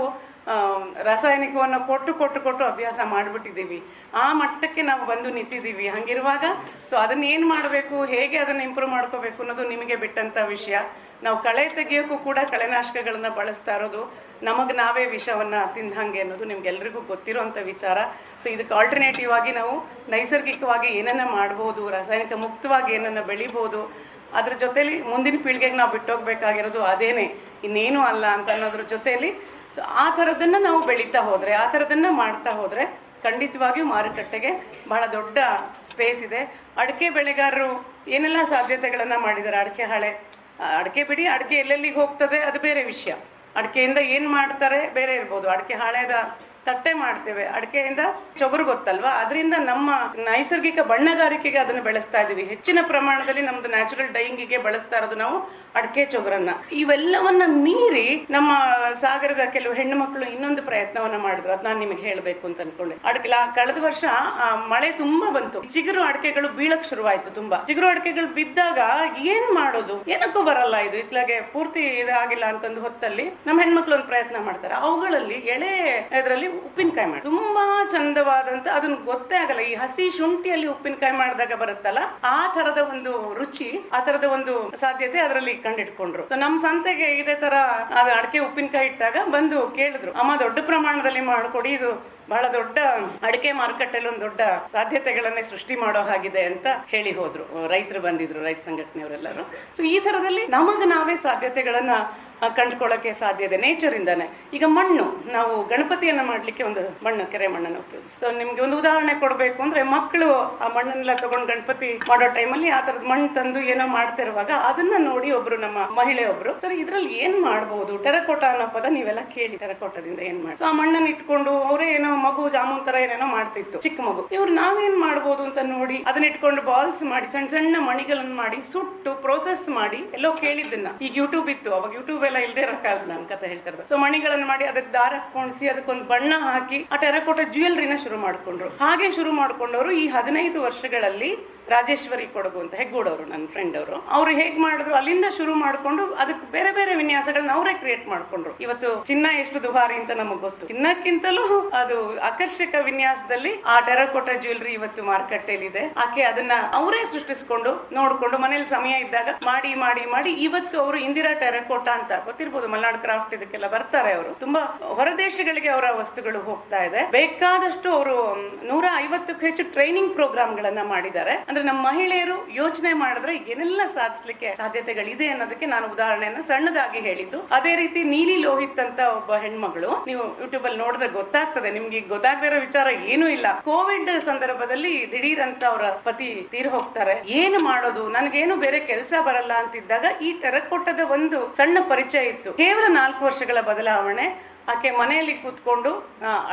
ರಾಸಾಯನಿಕವನ್ನು ಕೊಟ್ಟು ಅಭ್ಯಾಸ ಮಾಡ್ಬಿಟ್ಟಿದ್ದೀವಿ. ಆ ಮಟ್ಟಕ್ಕೆ ನಾವು ಬಂದು ನಿಂತಿದ್ದೀವಿ. ಹಂಗಿರುವಾಗ ಸೊ ಅದನ್ನ ಏನ್ ಮಾಡಬೇಕು, ಹೇಗೆ ಅದನ್ನ ಇಂಪ್ರೂವ್ ಮಾಡ್ಕೋಬೇಕು ಅನ್ನೋದು ನಿಮಗೆ ಬಿಟ್ಟಂತ ವಿಷಯ. ನಾವು ಕಳೆ ತೆಗಿಯೋಕ್ಕೂ ಕೂಡ ಕಳೆನಾಶಕಗಳನ್ನ ಬಳಸ್ತಾ ಇರೋದು, ನಮಗ್ ನಾವೇ ವಿಷವನ್ನ ತಿಂದಂಗೆ ಅನ್ನೋದು ನಿಮ್ಗೆಲ್ರಿಗೂ ಗೊತ್ತಿರೋಂಥ ವಿಚಾರ. ಸೊ ಇದಕ್ಕೆ ಆಲ್ಟರ್ನೇಟಿವ್ ಆಗಿ ನಾವು ನೈಸರ್ಗಿಕವಾಗಿ ಏನನ್ನ ಮಾಡ್ಬೋದು, ರಾಸಾಯನಿಕ ಮುಕ್ತವಾಗಿ ಏನನ್ನ ಬೆಳಿಬೋದು, ಅದ್ರ ಜೊತೆಲಿ ಮುಂದಿನ ಪೀಳಿಗೆಗೆ ನಾವು ಬಿಟ್ಟೋಗ್ಬೇಕಾಗಿರೋದು ಅದೇನೆ, ಇನ್ನೇನು ಅಲ್ಲ ಅಂತ ಅನ್ನೋದ್ರ ಜೊತೆಲಿ ಸೊ ಆ ಥರದನ್ನ ನಾವು ಬೆಳೀತಾ ಹೋದ್ರೆ, ಆ ಥರದನ್ನ ಮಾಡ್ತಾ ಹೋದ್ರೆ ಖಂಡಿತವಾಗಿಯೂ ಮಾರುಕಟ್ಟೆಗೆ ಬಹಳ ದೊಡ್ಡ ಸ್ಪೇಸ್ ಇದೆ. ಅಡಿಕೆ ಬೆಳೆಗಾರರು ಏನೆಲ್ಲ ಸಾಧ್ಯತೆಗಳನ್ನ ಮಾಡಿದ್ದಾರೆ. ಅಡಿಕೆ ಬಿಡಿ, ಅಡಿಕೆ ಎಲ್ಲೆಲ್ಲಿಗೆ ಹೋಗ್ತದೆ ಅದು ಬೇರೆ ವಿಷಯ. ಅಡಿಕೆಯಿಂದ ಏನ್ ಮಾಡ್ತಾರೆ ಬೇರೆ ಇರ್ಬೋದು. ಅಡಿಕೆ ಹಾಳೆದ ತಟ್ಟೆ ಮಾಡ್ತೇವೆ, ಅಡಿಕೆಯಿಂದ ಚೊಗರು ಗೊತ್ತಲ್ವಾ, ಅದರಿಂದ ನಮ್ಮ ನೈಸರ್ಗಿಕ ಬಣ್ಣಗಾರಿಕೆಗೆ ಅದನ್ನು ಬೆಳೆಸ್ತಾ ಇದೀವಿ. ಹೆಚ್ಚಿನ ಪ್ರಮಾಣದಲ್ಲಿ ನಮ್ದು ನ್ಯಾಚುರಲ್ ಡೈಯಿಂಗಿಗೆ ಬಳಸ್ತಾ ಇರೋದು ನಾವು ಅಡಿಕೆ ಚೊಗರನ್ನ. ಇವೆಲ್ಲವನ್ನ ಮೀರಿ ನಮ್ಮ ಸಾಗರದ ಕೆಲವು ಹೆಣ್ಣು ಮಕ್ಕಳು ಇನ್ನೊಂದು ಪ್ರಯತ್ನವನ್ನ ಮಾಡಿದ್ರು. ಅದ್ ನಾನು ನಿಮಗೆ ಹೇಳ್ಬೇಕು ಅಂತ ಅನ್ಕೊಂಡೆ. ಕಳೆದ ವರ್ಷ ಮಳೆ ತುಂಬಾ ಬಂತು, ಚಿಗುರು ಅಡಿಕೆಗಳು ಬೀಳಕ್ ಶುರುವಾಯ್ತು. ತುಂಬಾ ಚಿಗುರು ಅಡಿಕೆಗಳು ಬಿದ್ದಾಗ ಏನ್ ಮಾಡೋದು, ಏನಕ್ಕೂ ಬರಲ್ಲ ಇದು, ಇತ್ಲಾಗೆ ಪೂರ್ತಿ ಇದಾಗಿಲ್ಲ ಅಂತಂದು ಹೊತ್ತಲ್ಲಿ ನಮ್ಮ ಹೆಣ್ಮಕ್ಳು ಒಂದು ಪ್ರಯತ್ನ ಮಾಡ್ತಾರೆ. ಅವುಗಳಲ್ಲಿ ಎಳೆ ಇದರಲ್ಲಿ ಉಪ್ಪಿನಕಾಯಿ ಮಾಡಿ ತುಂಬಾ ಚಂದವಾದಂತ, ಅದನ್ನ ಗೊತ್ತೇ ಆಗಲ್ಲ. ಈ ಹಸಿ ಶುಂಠಿಯಲ್ಲಿ ಉಪ್ಪಿನಕಾಯಿ ಮಾಡಿದಾಗ ಬರುತ್ತಲ್ಲ, ಆ ತರದ ಒಂದು ರುಚಿ, ಆ ತರದ ಒಂದು ಸಾಧ್ಯತೆ ಅದರಲ್ಲಿ ಕಂಡಿಡ್ಕೊಂಡ್ರು. ಸೊ ನಮ್ ಸಂತೆಗೆ ಇದೇ ತರ ಅದು ಅಡಿಕೆ ಉಪ್ಪಿನಕಾಯಿ ಇಟ್ಟಾಗ ಬಂದು ಕೇಳಿದ್ರು, ಅಮ್ಮ ದೊಡ್ಡ ಪ್ರಮಾಣದಲ್ಲಿ ಮಾಡ್ಕೊಡಿ, ಇದು ಬಹಳ ದೊಡ್ಡ ಅಡಿಕೆ ಮಾರುಕಟ್ಟೆಯಲ್ಲಿ ಒಂದು ದೊಡ್ಡ ಸಾಧ್ಯತೆಗಳನ್ನೇ ಸೃಷ್ಟಿ ಮಾಡೋ ಹಾಗಿದೆ ಅಂತ ಹೇಳಿ ಹೋದ್ರು. ರೈತರು ಬಂದಿದ್ರು, ರೈತ ಸಂಘಟನೆಯವರೆಲ್ಲರೂ. ಸೊ ಈ ತರದಲ್ಲಿ ನಮಗೆ ನಾವೇ ಸಾಧ್ಯತೆಗಳನ್ನ ಕಂಡುಕೊಳ್ಳೋಕೆ ಸಾಧ್ಯ ಇದೆ ನೇಚರ್ ಇಂದಾನೆ. ಈಗ ಮಣ್ಣು, ನಾವು ಗಣಪತಿಯನ್ನ ಮಾಡ್ಲಿಕ್ಕೆ ಒಂದು ಮಣ್ಣು, ಕೆರೆ ಮಣ್ಣನ್ನು ಉಪಯೋಗಿಸ್ತೀವಿ. ನಿಮ್ಗೆ ಒಂದು ಉದಾಹರಣೆ ಕೊಡ್ಬೇಕು ಅಂದ್ರೆ, ಮಕ್ಕಳು ಆ ಮಣ್ಣನ್ನೆಲ್ಲ ತಗೊಂಡು ಗಣಪತಿ ಮಾಡೋ ಟೈಮಲ್ಲಿ ಆ ತರದ ಮಣ್ಣು ತಂದು ಏನೋ ಮಾಡ್ತಿರುವಾಗ ಅದನ್ನ ನೋಡಿ ಒಬ್ರು ನಮ್ಮ ಮಹಿಳೆ ಒಬ್ರು, ಸರಿ ಇದ್ರಲ್ಲಿ ಏನ್ ಮಾಡ್ಬೋದು, ಟೆರಕೋಟ ಅನ್ನೋ ಪದ ನೀವೆಲ್ಲ ಕೇಳಿ, ಟೆರಕೋಟದಿಂದ ಏನ್ ಮಾಡಿ. ಸೊ ಆ ಮಣ್ಣನ್ನು ಇಟ್ಕೊಂಡು ಅವರೇ ಏನೋ ಮಗು ಜಾಮೂನ್ ತರ ಏನೇನೋ ಮಾಡ್ತಿತ್ತು, ಚಿಕ್ಕ ಮಗು. ಇವ್ರು ನಾವೇನ್ ಮಾಡ್ಬೋದು ಅಂತ ನೋಡಿ ಅದನ್ನ ಇಟ್ಕೊಂಡು ಬಾಲ್ಸ್ ಮಾಡಿ, ಸಣ್ಣ ಸಣ್ಣ ಮಣಿಗಳನ್ನ ಮಾಡಿ, ಸುಟ್ಟು ಪ್ರೋಸೆಸ್ ಮಾಡಿ, ಎಲ್ಲೋ ಕೇಳಿದ್ದನ್ನ. ಈಗ ಯೂಟ್ಯೂಬ್ ಇತ್ತು, ಅವಾಗ ಯೂಟ್ಯೂಬ್ ಎಲ್ಲ ಇಲ್ದೇ ಇರಕಾಲ ನಾನು ಕತೆ ಹೇಳ್ತಾ ಇರೋದು. ಸೊ ಮಣಿಗಳನ್ನ ಮಾಡಿ ಅದಕ್ಕೆ ದಾರ ಕೊಂಡಿಸಿ ಅದಕ್ಕೊಂದು ಬಣ್ಣ ಹಾಕಿ ಆ ಟೆರಕೋಟ ಜ್ಯುವೆಲ್ರಿನ ಶುರು ಮಾಡ್ಕೊಂಡ್ರು. ಹಾಗೆ ಶುರು ಮಾಡ್ಕೊಂಡವರು ಈ 15 ವರ್ಷಗಳಲ್ಲಿ ರಾಜೇಶ್ವರಿ ಕೊಡಗು ಅಂತ ಹೆಗ್ಗೋಡವರು, ನನ್ನ ಫ್ರೆಂಡ್ ಅವರು, ಅವ್ರು ಹೇಗ್ ಮಾಡಿದ್ರು, ಅಲ್ಲಿಂದ ಶುರು ಮಾಡ್ಕೊಂಡು ಅದಕ್ಕೆ ಬೇರೆ ಬೇರೆ ವಿನ್ಯಾಸಗಳನ್ನ ಅವರೇ ಕ್ರಿಯೇಟ್ ಮಾಡ್ಕೊಂಡ್ರು. ಇವತ್ತು ಚಿನ್ನ ಎಷ್ಟು ದುಬಾರಿ ಅಂತ ನಮಗ್ ಗೊತ್ತು, ಚಿನ್ನಕ್ಕಿಂತಲೂ ಅದು ಆಕರ್ಷಕ ವಿನ್ಯಾಸದಲ್ಲಿ ಆ ಟೆರಕೋಟ ಜ್ಯುವೆಲ್ರಿ ಇವತ್ತು ಮಾರುಕಟ್ಟೆಯಲ್ಲಿ ಇದೆ. ಆಕೆ ಅದನ್ನ ಅವರೇ ಸೃಷ್ಟಿಸ್ಕೊಂಡು ನೋಡ್ಕೊಂಡು ಮನೇಲಿ ಸಮಯ ಇದ್ದಾಗ ಮಾಡಿ ಮಾಡಿ ಮಾಡಿ ಇವತ್ತು ಅವರು ಇಂದಿರಾ ಟೆರಕೋಟ ಅಂತ ಗೊತ್ತಿರ್ಬೋದು, ಮಲ್ನಾಡ್ ಕ್ರಾಫ್ಟ್ ಇದಕ್ಕೆಲ್ಲ ಬರ್ತಾರೆ ಅವರು. ತುಂಬಾ ಹೊರದೇಶಗಳಿಗೆ ಅವರ ವಸ್ತುಗಳು ಹೋಗ್ತಾ ಇದೆ. ಬೇಕಾದಷ್ಟು ಅವರು 150ಕ್ಕೂ ಹೆಚ್ಚು ಟ್ರೈನಿಂಗ್ ಪ್ರೋಗ್ರಾಮ್ಗಳನ್ನ ಮಾಡಿದ್ದಾರೆ. ಅಂದ್ರೆ ನಮ್ಮ ಮಹಿಳೆಯರು ಯೋಚನೆ ಮಾಡಿದ್ರೆ ಏನೆಲ್ಲ ಸಾಧಿಸ್ಲಿಕ್ಕೆ ಸಾಧ್ಯತೆಗಳಿದೆ ಅನ್ನೋದಕ್ಕೆ ನಾನು ಉದಾಹರಣೆಯನ್ನ ಸಣ್ಣದಾಗಿ ಹೇಳಿದ್ದು. ಅದೇ ರೀತಿ ನೀಲಿ ಲೋಹಿತ್ ಅಂತ ಒಬ್ಬ ಹೆಣ್ಮಗಳು, ನೀವು ಯೂಟ್ಯೂಬ್ ಅಲ್ಲಿ ನೋಡಿದ್ರೆ ಗೊತ್ತಾಗ್ತದೆ ನಿಮ್ಗೆ. ಈಗ ಗೊತ್ತಾಗದೇ ಇರೋ ವಿಚಾರ ಏನೂ ಇಲ್ಲ. ಕೋವಿಡ್ ಸಂದರ್ಭದಲ್ಲಿ ದಿಢೀರ್ ಅಂತ ಅವರ ಪತಿ ತೀರ್ ಹೋಗ್ತಾರೆ. ಏನು ಮಾಡೋದು, ನನಗೇನು ಬೇರೆ ಕೆಲಸ ಬರಲ್ಲ ಅಂತಿದ್ದಾಗ ಈ ಟೆರಕೋಟದ ಒಂದು ಸಣ್ಣ ಪರಿಚಯ ಇತ್ತು. ಕೇವಲ 4 ವರ್ಷಗಳ ಬದಲಾವಣೆ. ಆಕೆ ಮನೆಯಲ್ಲಿ ಕೂತ್ಕೊಂಡು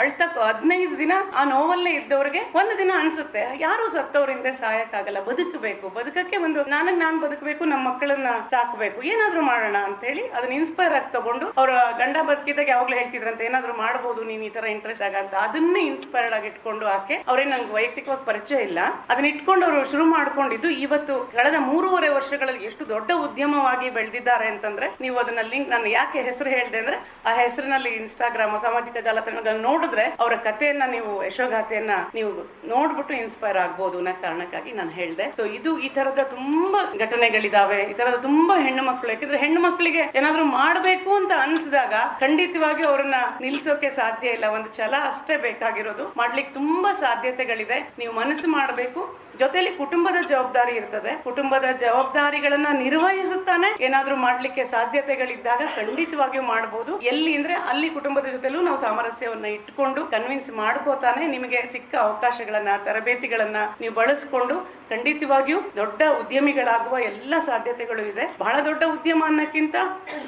ಅಳ್ತಾ 15 ದಿನ ಆ ನೋವಲ್ಲೇ ಇದ್ದವ್ರಿಗೆ ಒಂದು ದಿನ ಅನ್ಸುತ್ತೆ, ಯಾರು ಸತ್ತವರಿಂದ ಸಾಯಕ್ಕಾಗಲ್ಲ, ಬದುಕಬೇಕು, ಬದುಕಕ್ಕೆ ಒಂದು ನಾನು ಬದುಕಬೇಕು, ನಮ್ಮ ಮಕ್ಕಳನ್ನ ಸಾಕಬೇಕು, ಏನಾದ್ರೂ ಮಾಡೋಣ ಅಂತ ಹೇಳಿ ಅದನ್ನ ಇನ್ಸ್ಪೈರ್ ಆಗಿ ತಗೊಂಡು, ಅವ್ರ ಗಂಡ ಬದುಕಿದಾಗ ಯಾವಾಗ್ಲೂ ಹೇಳ್ತಿದ್ರಂತೆ ಏನಾದ್ರೂ ಮಾಡ್ಬೋದು ನೀನ್, ಈ ತರ ಇಂಟ್ರೆಸ್ಟ್ ಆಗಂತ. ಅದನ್ನೇ ಇನ್ಸ್ಪೈರ್ಡ್ ಆಗಿ ಇಟ್ಕೊಂಡು ಆಕೆ, ಅವ್ರೇ ನಂಗೆ ವೈಯಕ್ತಿಕವಾಗಿ ಪರಿಚಯ ಇಲ್ಲ, ಅದನ್ನ ಇಟ್ಕೊಂಡು ಅವರು ಶುರು ಮಾಡ್ಕೊಂಡಿದ್ದು ಇವತ್ತು ಕಳೆದ 3.5 ವರ್ಷಗಳಲ್ಲಿ ಎಷ್ಟು ದೊಡ್ಡ ಉದ್ಯಮವಾಗಿ ಬೆಳೆದಿದ್ದಾರೆ ಅಂತಂದ್ರೆ, ನೀವು ಅದನ್ನ ಲಿಂಕ್, ನಾನು ಯಾಕೆ ಹೆಸರು ಹೇಳಿದೆ ಅಂದ್ರೆ, ಆ ಹೆಸರಿನಲ್ಲಿ ಇನ್ಸ್ಟಾಗ್ರಾಮ್ ಸಾಮಾಜಿಕ ಜಾಲತಾಣಗಳನ್ನ ನೋಡಿದ್ರೆ ಅವರ ಕಥೆಯನ್ನ ನೀವು, ಯಶೋಗಾಥೆಯನ್ನ ನೀವು ನೋಡ್ಬಿಟ್ಟು ಇನ್ಸ್ಪೈರ್ ಆಗ್ಬೋದು ಅನ್ನೋ ಕಾರಣಕ್ಕಾಗಿ ನಾನು ಹೇಳಿದೆ. ಸೊ ಇದು ಈ ತರದ ತುಂಬಾ ಘಟನೆಗಳಿದಾವೆ, ಈ ತರದ ತುಂಬಾ ಹೆಣ್ಣು ಮಕ್ಕಳು. ಯಾಕಂದ್ರೆ ಹೆಣ್ಣು ಮಕ್ಕಳಿಗೆ ಏನಾದ್ರು ಮಾಡ್ಬೇಕು ಅಂತ ಅನ್ಸಿದಾಗ ಖಂಡಿತವಾಗಿ ಅವ್ರನ್ನ ನಿಲ್ಸೋಕೆ ಸಾಧ್ಯ ಇಲ್ಲ. ಒಂದು ಛಲ ಅಷ್ಟೇ ಬೇಕಾಗಿರೋದು. ಮಾಡ್ಲಿಕ್ಕೆ ತುಂಬಾ ಸಾಧ್ಯತೆಗಳಿದೆ. ನೀವು ಮನಸ್ಸು ಮಾಡಬೇಕು. ಜೊತೆಲಿ ಕುಟುಂಬದ ಜವಾಬ್ದಾರಿ ಇರ್ತದೆ. ಕುಟುಂಬದ ಜವಾಬ್ದಾರಿಗಳನ್ನ ನಿರ್ವಹಿಸುತ್ತಾನೆ ಏನಾದ್ರೂ ಮಾಡ್ಲಿಕ್ಕೆ ಸಾಧ್ಯತೆಗಳಿದ್ದಾಗ ಖಂಡಿತವಾಗಿಯೂ ಮಾಡಬಹುದು. ಎಲ್ಲಿ ಅಂದ್ರೆ ಅಲ್ಲಿ ಕುಟುಂಬದ ಜೊತೆಲೂ ನಾವು ಸಾಮರಸ್ಯವನ್ನ ಇಟ್ಕೊಂಡು ಕನ್ವಿನ್ಸ್ ಮಾಡ್ಕೋತಾನೆ ನಿಮಗೆ ಸಿಕ್ಕ ಅವಕಾಶಗಳನ್ನ, ತರಬೇತಿಗಳನ್ನ ನೀವು ಬಳಸ್ಕೊಂಡು ಖಂಡಿತವಾಗಿಯೂ ದೊಡ್ಡ ಉದ್ಯಮಿಗಳಾಗುವ ಎಲ್ಲ ಸಾಧ್ಯತೆಗಳು ಇದೆ. ಬಹಳ ದೊಡ್ಡ ಉದ್ಯಮ ಅನ್ನಕ್ಕಿಂತ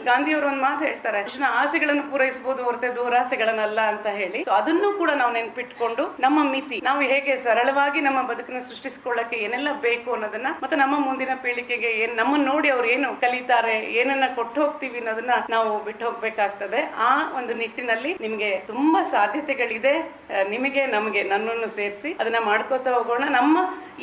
ಗಾಂಧಿಯವರು ಒಂದು ಮಾತು ಹೇಳ್ತಾರೆ, ಆಸೆಗಳನ್ನು ಪೂರೈಸಬಹುದು ಹೊರತು ದುರಾಸೆಗಳನ್ನಲ್ಲ ಅಂತ ಹೇಳಿ. ಸೊ ಅದನ್ನು ಕೂಡ ನಾವು ನೆನ್ಪಿಟ್ಕೊಂಡು ನಮ್ಮ ಮಿತಿ, ನಾವು ಹೇಗೆ ಸರಳವಾಗಿ ನಮ್ಮ ಬದುಕನ್ನು ಸೃಷ್ಟಿಸಿಕೊಳ್ಳಕ್ಕೆ ಏನೆಲ್ಲ ಬೇಕು ಅನ್ನೋದನ್ನ, ಮತ್ತೆ ನಮ್ಮ ಮುಂದಿನ ಪೀಳಿಗೆಗೆ ನಮ್ಮನ್ನ ನೋಡಿ ಅವ್ರು ಏನು ಕಲಿತಾರೆ, ಏನನ್ನ ಕೊಟ್ಟು ಹೋಗ್ತೀವಿ ಅನ್ನೋದನ್ನ ನಾವು ಬಿಟ್ಟು ಹೋಗ್ಬೇಕಾಗ್ತದೆ. ಆ ಒಂದು ನಿಟ್ಟಿನಲ್ಲಿ ನಿಮ್ಗೆ ತುಂಬಾ ಸಾಧ್ಯತೆಗಳಿದೆ. ನಿಮಗೆ, ನಮಗೆ, ನನ್ನನ್ನು ಸೇರಿಸಿ ಅದನ್ನ ಮಾಡ್ಕೋತಾ ಹೋಗೋಣ. ನಮ್ಮ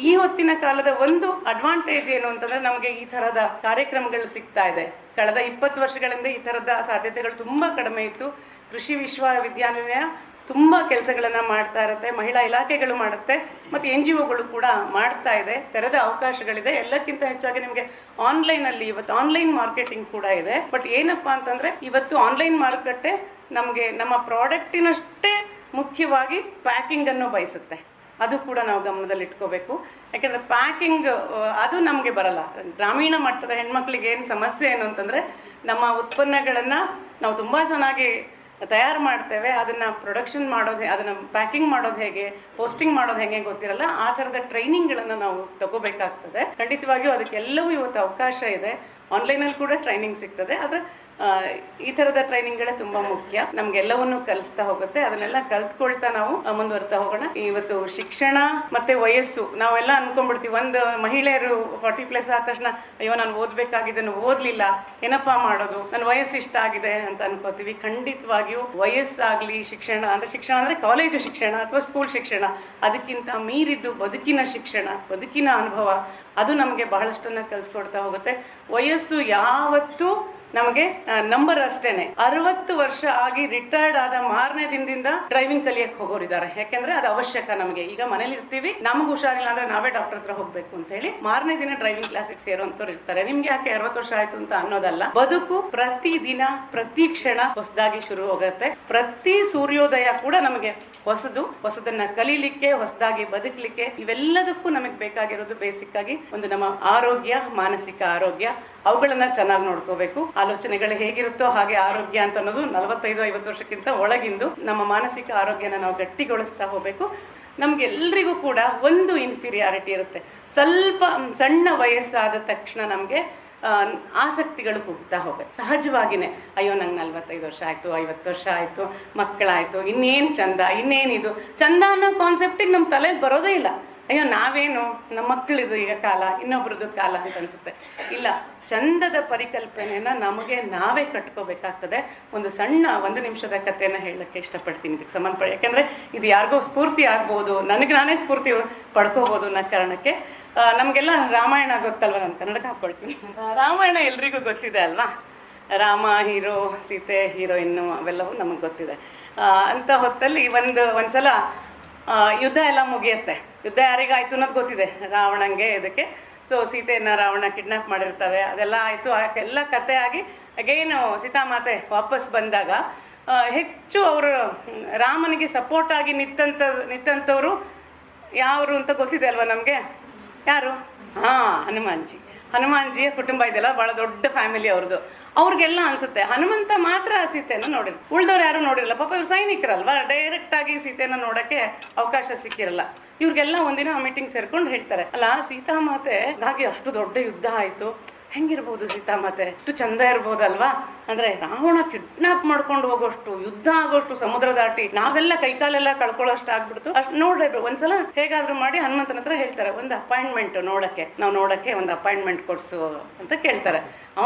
ಈ ಹೊತ್ತಿನ ಕಾಲದ ಒಂದು ಅಡ್ವಾಂಟೇಜ್ ಏನು ಅಂತಂದ್ರೆ, ನಮಗೆ ಈ ತರದ ಕಾರ್ಯಕ್ರಮಗಳು ಸಿಗ್ತಾ ಇದೆ. ಕಳೆದ 20 ವರ್ಷಗಳಿಂದ ಈ ತರದ ಸಾಧ್ಯತೆಗಳು ತುಂಬಾ ಕಡಿಮೆ ಇತ್ತು. ಕೃಷಿ ವಿಶ್ವವಿದ್ಯಾನಿಲಯ ತುಂಬಾ ಕೆಲಸಗಳನ್ನ ಮಾಡ್ತಾ ಇರುತ್ತೆ, ಮಹಿಳಾ ಇಲಾಖೆಗಳು ಮಾಡುತ್ತೆ, ಮತ್ತೆ NGOಗಳು ಕೂಡ ಮಾಡ್ತಾ ಇದೆ. ತೆರೆದ ಅವಕಾಶಗಳಿದೆ. ಎಲ್ಲಕ್ಕಿಂತ ಹೆಚ್ಚಾಗಿ ನಿಮಗೆ ಆನ್ಲೈನ್ ಅಲ್ಲಿ ಇವತ್ತು ಆನ್ಲೈನ್ ಮಾರ್ಕೆಟಿಂಗ್ ಕೂಡ ಇದೆ. ಬಟ್ ಏನಪ್ಪಾ ಅಂತಂದ್ರೆ, ಇವತ್ತು ಆನ್ಲೈನ್ ಮಾರುಕಟ್ಟೆ ನಮಗೆ ನಮ್ಮ ಪ್ರಾಡಕ್ಟಿನಷ್ಟೇ ಮುಖ್ಯವಾಗಿ ಪ್ಯಾಕಿಂಗ್ ಅನ್ನು ಬಯಸುತ್ತೆ. ಅದು ಕೂಡ ನಾವು ಗಮನದಲ್ಲಿ ಇಟ್ಕೋಬೇಕು. ಯಾಕಂದ್ರೆ ಪ್ಯಾಕಿಂಗ್ ಅದು ನಮಗೆ ಬರಲ್ಲ. ಗ್ರಾಮೀಣ ಮಟ್ಟದ ಹೆಣ್ಮಕ್ಳಿಗೆ ಏನು ಸಮಸ್ಯೆ ಏನು ಅಂತಂದ್ರೆ, ನಮ್ಮ ಉತ್ಪನ್ನಗಳನ್ನ ನಾವು ತುಂಬಾ ಚೆನ್ನಾಗಿ ತಯಾರು ಮಾಡ್ತೇವೆ, ಅದನ್ನ ಪ್ರೊಡಕ್ಷನ್ ಮಾಡೋದು, ಅದನ್ನ ಪ್ಯಾಕಿಂಗ್ ಮಾಡೋದು ಹೇಗೆ, ಪೋಸ್ಟಿಂಗ್ ಮಾಡೋದು ಹೇಗೆ ಗೊತ್ತಿರಲ್ಲ. ಆ ಥರದ ಟ್ರೈನಿಂಗ್ಗಳನ್ನು ನಾವು ತಗೋಬೇಕಾಗ್ತದೆ. ಖಂಡಿತವಾಗಿಯೂ ಅದಕ್ಕೆಲ್ಲವೂ ಇವತ್ತು ಅವಕಾಶ ಇದೆ. ಆನ್ಲೈನಲ್ಲಿ ಕೂಡ ಟ್ರೈನಿಂಗ್ ಸಿಗ್ತದೆ. ಆದರೆ ಈ ಥರದ ಟ್ರೈನಿಂಗ್ಗಳೇ ತುಂಬಾ ಮುಖ್ಯ. ನಮ್ಗೆಲ್ಲವನ್ನು ಕಲಿಸ್ತಾ ಹೋಗುತ್ತೆ. ಅದನ್ನೆಲ್ಲ ಕಲ್ತ್ಕೊಳ್ತಾ ನಾವು ಮುಂದುವರ್ತಾ ಹೋಗೋಣ. ಇವತ್ತು ಶಿಕ್ಷಣ ಮತ್ತೆ ವಯಸ್ಸು, ನಾವೆಲ್ಲ ಅನ್ಕೊಂಡ್ಬಿಡ್ತೀವಿ, ಒಂದು ಮಹಿಳೆಯರು 40+ ಆದ ತಕ್ಷಣ ಅಯ್ಯೋ ನಾನು ಓದ್ಬೇಕಾಗಿದ್ದನ್ನು ಓದ್ಲಿಲ್ಲ, ಏನಪ್ಪಾ ಮಾಡೋದು, ನನ್ನ ವಯಸ್ಸು ಇಷ್ಟ ಆಗಿದೆ ಅಂತ ಅನ್ಕೋತೀವಿ. ಖಂಡಿತವಾಗಿಯೂ ವಯಸ್ಸಾಗ್ಲಿ, ಶಿಕ್ಷಣ ಅಂದ್ರೆ ಕಾಲೇಜು ಶಿಕ್ಷಣ ಅಥವಾ ಸ್ಕೂಲ್ ಶಿಕ್ಷಣ, ಅದಕ್ಕಿಂತ ಮೀರಿದ್ದು ಬದುಕಿನ ಶಿಕ್ಷಣ, ಬದುಕಿನ ಅನುಭವ, ಅದು ನಮಗೆ ಬಹಳಷ್ಟನ್ನ ಕಲಿಸ್ಕೊಡ್ತಾ ಹೋಗುತ್ತೆ. ವಯಸ್ಸು ಯಾವತ್ತೂ ನಮಗೆ ನಂಬರ್ ಅಷ್ಟೇನೆ 60 ವರ್ಷ ಆಗಿ ರಿಟೈರ್ಡ್ ಆದ ಮಾರನೇ ದಿನದಿಂದ ಡ್ರೈವಿಂಗ್ ಕಲಿಯಕ್ಕೆ ಹೋಗೋರಿದ್ದಾರೆ. ಯಾಕೆಂದ್ರೆ ಅದು ಅವಶ್ಯಕ ನಮಗೆ. ಈಗ ಮನೇಲಿ ಇರ್ತೀವಿ, ನಮ್ಗೆ ಹುಷಾರಿಲ್ಲ ಅಂದ್ರೆ ನಾವೇ ಡಾಕ್ಟರ್ ಹತ್ರ ಹೋಗ್ಬೇಕು ಅಂತ ಹೇಳಿ ಮಾರನೇ ದಿನ ಡ್ರೈವಿಂಗ್ ಕ್ಲಾಸಿಗೆ ಸೇರುವಂತವ್ರು ಇರ್ತಾರೆ. ನಿಮ್ಗೆ ಯಾಕೆ 60 ವರ್ಷ ಆಯ್ತು ಅಂತ ಅನ್ನೋದಲ್ಲ, ಬದುಕು ಪ್ರತಿ ದಿನ ಪ್ರತಿ ಕ್ಷಣ ಹೊಸದಾಗಿ ಶುರು ಹೋಗುತ್ತೆ. ಪ್ರತಿ ಸೂರ್ಯೋದಯ ಕೂಡ ನಮಗೆ ಹೊಸದನ್ನ ಕಲೀಲಿಕ್ಕೆ, ಹೊಸದಾಗಿ ಬದುಕಲಿಕ್ಕೆ, ಇವೆಲ್ಲದಕ್ಕೂ ನಮಗೆ ಬೇಕಾಗಿರೋದು ಬೇಸಿಕ್ ಆಗಿ ಒಂದು ನಮ್ಮ ಆರೋಗ್ಯ, ಮಾನಸಿಕ ಆರೋಗ್ಯ. ಅವುಗಳನ್ನ ಚೆನ್ನಾಗಿ ನೋಡ್ಕೋಬೇಕು. ಆಲೋಚನೆಗಳು ಹೇಗಿರುತ್ತೋ ಹಾಗೆ ಆರೋಗ್ಯ ಅಂತ ಅನ್ನೋದು 45-50 ವರ್ಷಕ್ಕಿಂತ ಒಳಗಿಂದು ನಮ್ಮ ಮಾನಸಿಕ ಆರೋಗ್ಯನ ನಾವು ಗಟ್ಟಿಗೊಳಿಸ್ತಾ ಹೋಗ್ಬೇಕು. ನಮ್ಗೆಲ್ರಿಗೂ ಕೂಡ ಒಂದು ಇನ್ಫೀರಿಯಾರಿಟಿ ಇರುತ್ತೆ. ಸ್ವಲ್ಪ ಸಣ್ಣ ವಯಸ್ಸಾದ ತಕ್ಷಣ ನಮಗೆ ಆಸಕ್ತಿಗಳು ಕುಗ್ತಾ ಹೋಗುತ್ತೆ ಸಹಜವಾಗಿನೇ. ಅಯ್ಯೋ ನಂಗೆ 45 ವರ್ಷ ಆಯ್ತು, 50 ವರ್ಷ ಆಯ್ತು, ಮಕ್ಕಳಾಯ್ತು, ಇನ್ನೇನು ಚಂದ, ಇನ್ನೇನಿದು ಚಂದ ಅನ್ನೋ ಕಾನ್ಸೆಪ್ಟಿಗೆ ನಮ್ಮ ತಲೆಗೆ ಬರೋದೇ ಇಲ್ಲ. ಅಯ್ಯೋ ನಾವೇನು, ನಮ್ಮ ಮಕ್ಕಳಿದು ಈಗ ಕಾಲ, ಇನ್ನೊಬ್ರದ್ದು ಕಾಲ ಅಂತ ಅನ್ಸುತ್ತೆ. ಇಲ್ಲ, ಚಂದದ ಪರಿಕಲ್ಪನೆಯನ್ನ ನಮಗೆ ನಾವೇ ಕಟ್ಕೋಬೇಕಾಗ್ತದೆ. ಒಂದು ಸಣ್ಣ 1 ನಿಮಿಷದ ಕಥೆಯನ್ನ ಹೇಳಕ್ಕೆ ಇಷ್ಟಪಡ್ತೀನಿ ಇದಕ್ಕೆ ಸಂಬಂಧಪಟ್ಟ. ಯಾಕೆಂದ್ರೆ ಇದು ಯಾರಿಗೋ ಸ್ಫೂರ್ತಿ ಆಗ್ಬೋದು, ನನಗೆ ನಾನೇ ಸ್ಫೂರ್ತಿ ಪಡ್ಕೋಬಹುದು ಅನ್ನೋ ಕಾರಣಕ್ಕೆ. ನಮಗೆಲ್ಲ ರಾಮಾಯಣ ಗೊತ್ತಲ್ವ, ನಾನು ಕನ್ನಡಕ್ಕೆ ಹಾಕ್ಕೊಳ್ತೀನಿ. ರಾಮಾಯಣ ಎಲ್ರಿಗೂ ಗೊತ್ತಿದೆ ಅಲ್ವಾ. ರಾಮ ಹೀರೋ, ಸೀತೆ ಹೀರೋಯಿನ್ನು, ಅವೆಲ್ಲವೂ ನಮಗೆ ಗೊತ್ತಿದೆ. ಅಂತ ಹೊತ್ತಲ್ಲಿ ಒಂದ್ಸಲ ಯುದ್ಧ ಎಲ್ಲ ಮುಗಿಯುತ್ತೆ. ಯುದ್ಧ ಯಾರಿಗಾಯ್ತು ಅನ್ನೋದು ಗೊತ್ತಿದೆ, ರಾವಣಂಗೆ, ಇದಕ್ಕೆ. ಸೊ ಸೀತೆಯನ್ನ ರಾವಣ ಕಿಡ್ನಾಪ್ ಮಾಡಿರ್ತಾರೆ, ಅದೆಲ್ಲ ಆಯಿತು. ಎಲ್ಲ ಕತೆ ಆಗಿ ಅಗೇನು ಸೀತಾಮಾತೆ ವಾಪಸ್ ಬಂದಾಗ ಹೆಚ್ಚು ಅವರು ರಾಮನಿಗೆ ಸಪೋರ್ಟ್ ಆಗಿ ನಿಂತಂಥವ್ರು ಯಾರು ಅಂತ ಗೊತ್ತಿದೆ ಅಲ್ವಾ ನಮಗೆ. ಯಾರು? ಹನುಮಾನ್ಜಿಯ ಕುಟುಂಬ ಇದೆಯಲ್ಲ, ಭಾಳ ದೊಡ್ಡ ಫ್ಯಾಮಿಲಿ ಅವ್ರದ್ದು. ಅವ್ರಿಗೆಲ್ಲ ಅನ್ಸುತ್ತೆ ಹನುಮಂತ ಮಾತ್ರ ಸೀತೆಯನ್ನು ನೋಡಿದ್ರು, ಉಳ್ದವ್ರು ಯಾರು ನೋಡಿರಲ್ಲ. ಪಾಪ ಇವ್ರು ಸೈನಿಕರಲ್ವಾ, ಡೈರೆಕ್ಟ್ ಆಗಿ ಸೀತೆಯನ್ನು ನೋಡಕ್ಕೆ ಅವಕಾಶ ಸಿಕ್ಕಿರಲ್ಲ. ಇವ್ರಿಗೆಲ್ಲ ಒಂದಿನ ಮೀಟಿಂಗ್ ಸೇರ್ಕೊಂಡು ಹೇಳ್ತಾರೆ, ಅಲ್ಲ ಸೀತಾಮಾತೆ ಹಾಗೆ ಅಷ್ಟು ದೊಡ್ಡ ಯುದ್ಧ ಆಯ್ತು, ಹೆಂಗಿರ್ಬೋದು ಸೀತಾಮಾತೆ, ಅಷ್ಟು ಚಂದ ಇರ್ಬೋದಲ್ವಾ? ಅಂದ್ರೆ ರಾವಣ ಕಿಡ್ನಾಪ್ ಮಾಡ್ಕೊಂಡು ಹೋಗೋಷ್ಟು, ಯುದ್ಧ ಆಗೋಷ್ಟು, ಸಮುದ್ರ ದಾಟಿ ನಾವೆಲ್ಲ ಕೈಕಾಲೆಲ್ಲ ಕಳ್ಕೊಳ್ಳೋಷ್ಟು ಆಗ್ಬಿಡ್ತು. ಅಷ್ಟು ನೋಡ್ಲೇಬೇಕು. ಒಂದ್ಸಲ ಹೇಗಾದ್ರೂ ಮಾಡಿ ಹನುಮಂತನ ಹತ್ರ ಹೇಳ್ತಾರೆ, ಒಂದು ಅಪಾಯಿಂಟ್ಮೆಂಟ್ ನೋಡಕ್ಕೆ ಒಂದು ಅಪಾಯಿಂಟ್ಮೆಂಟ್ ಕೊಡ್ಸು ಅಂತ ಕೇಳ್ತಾರೆ.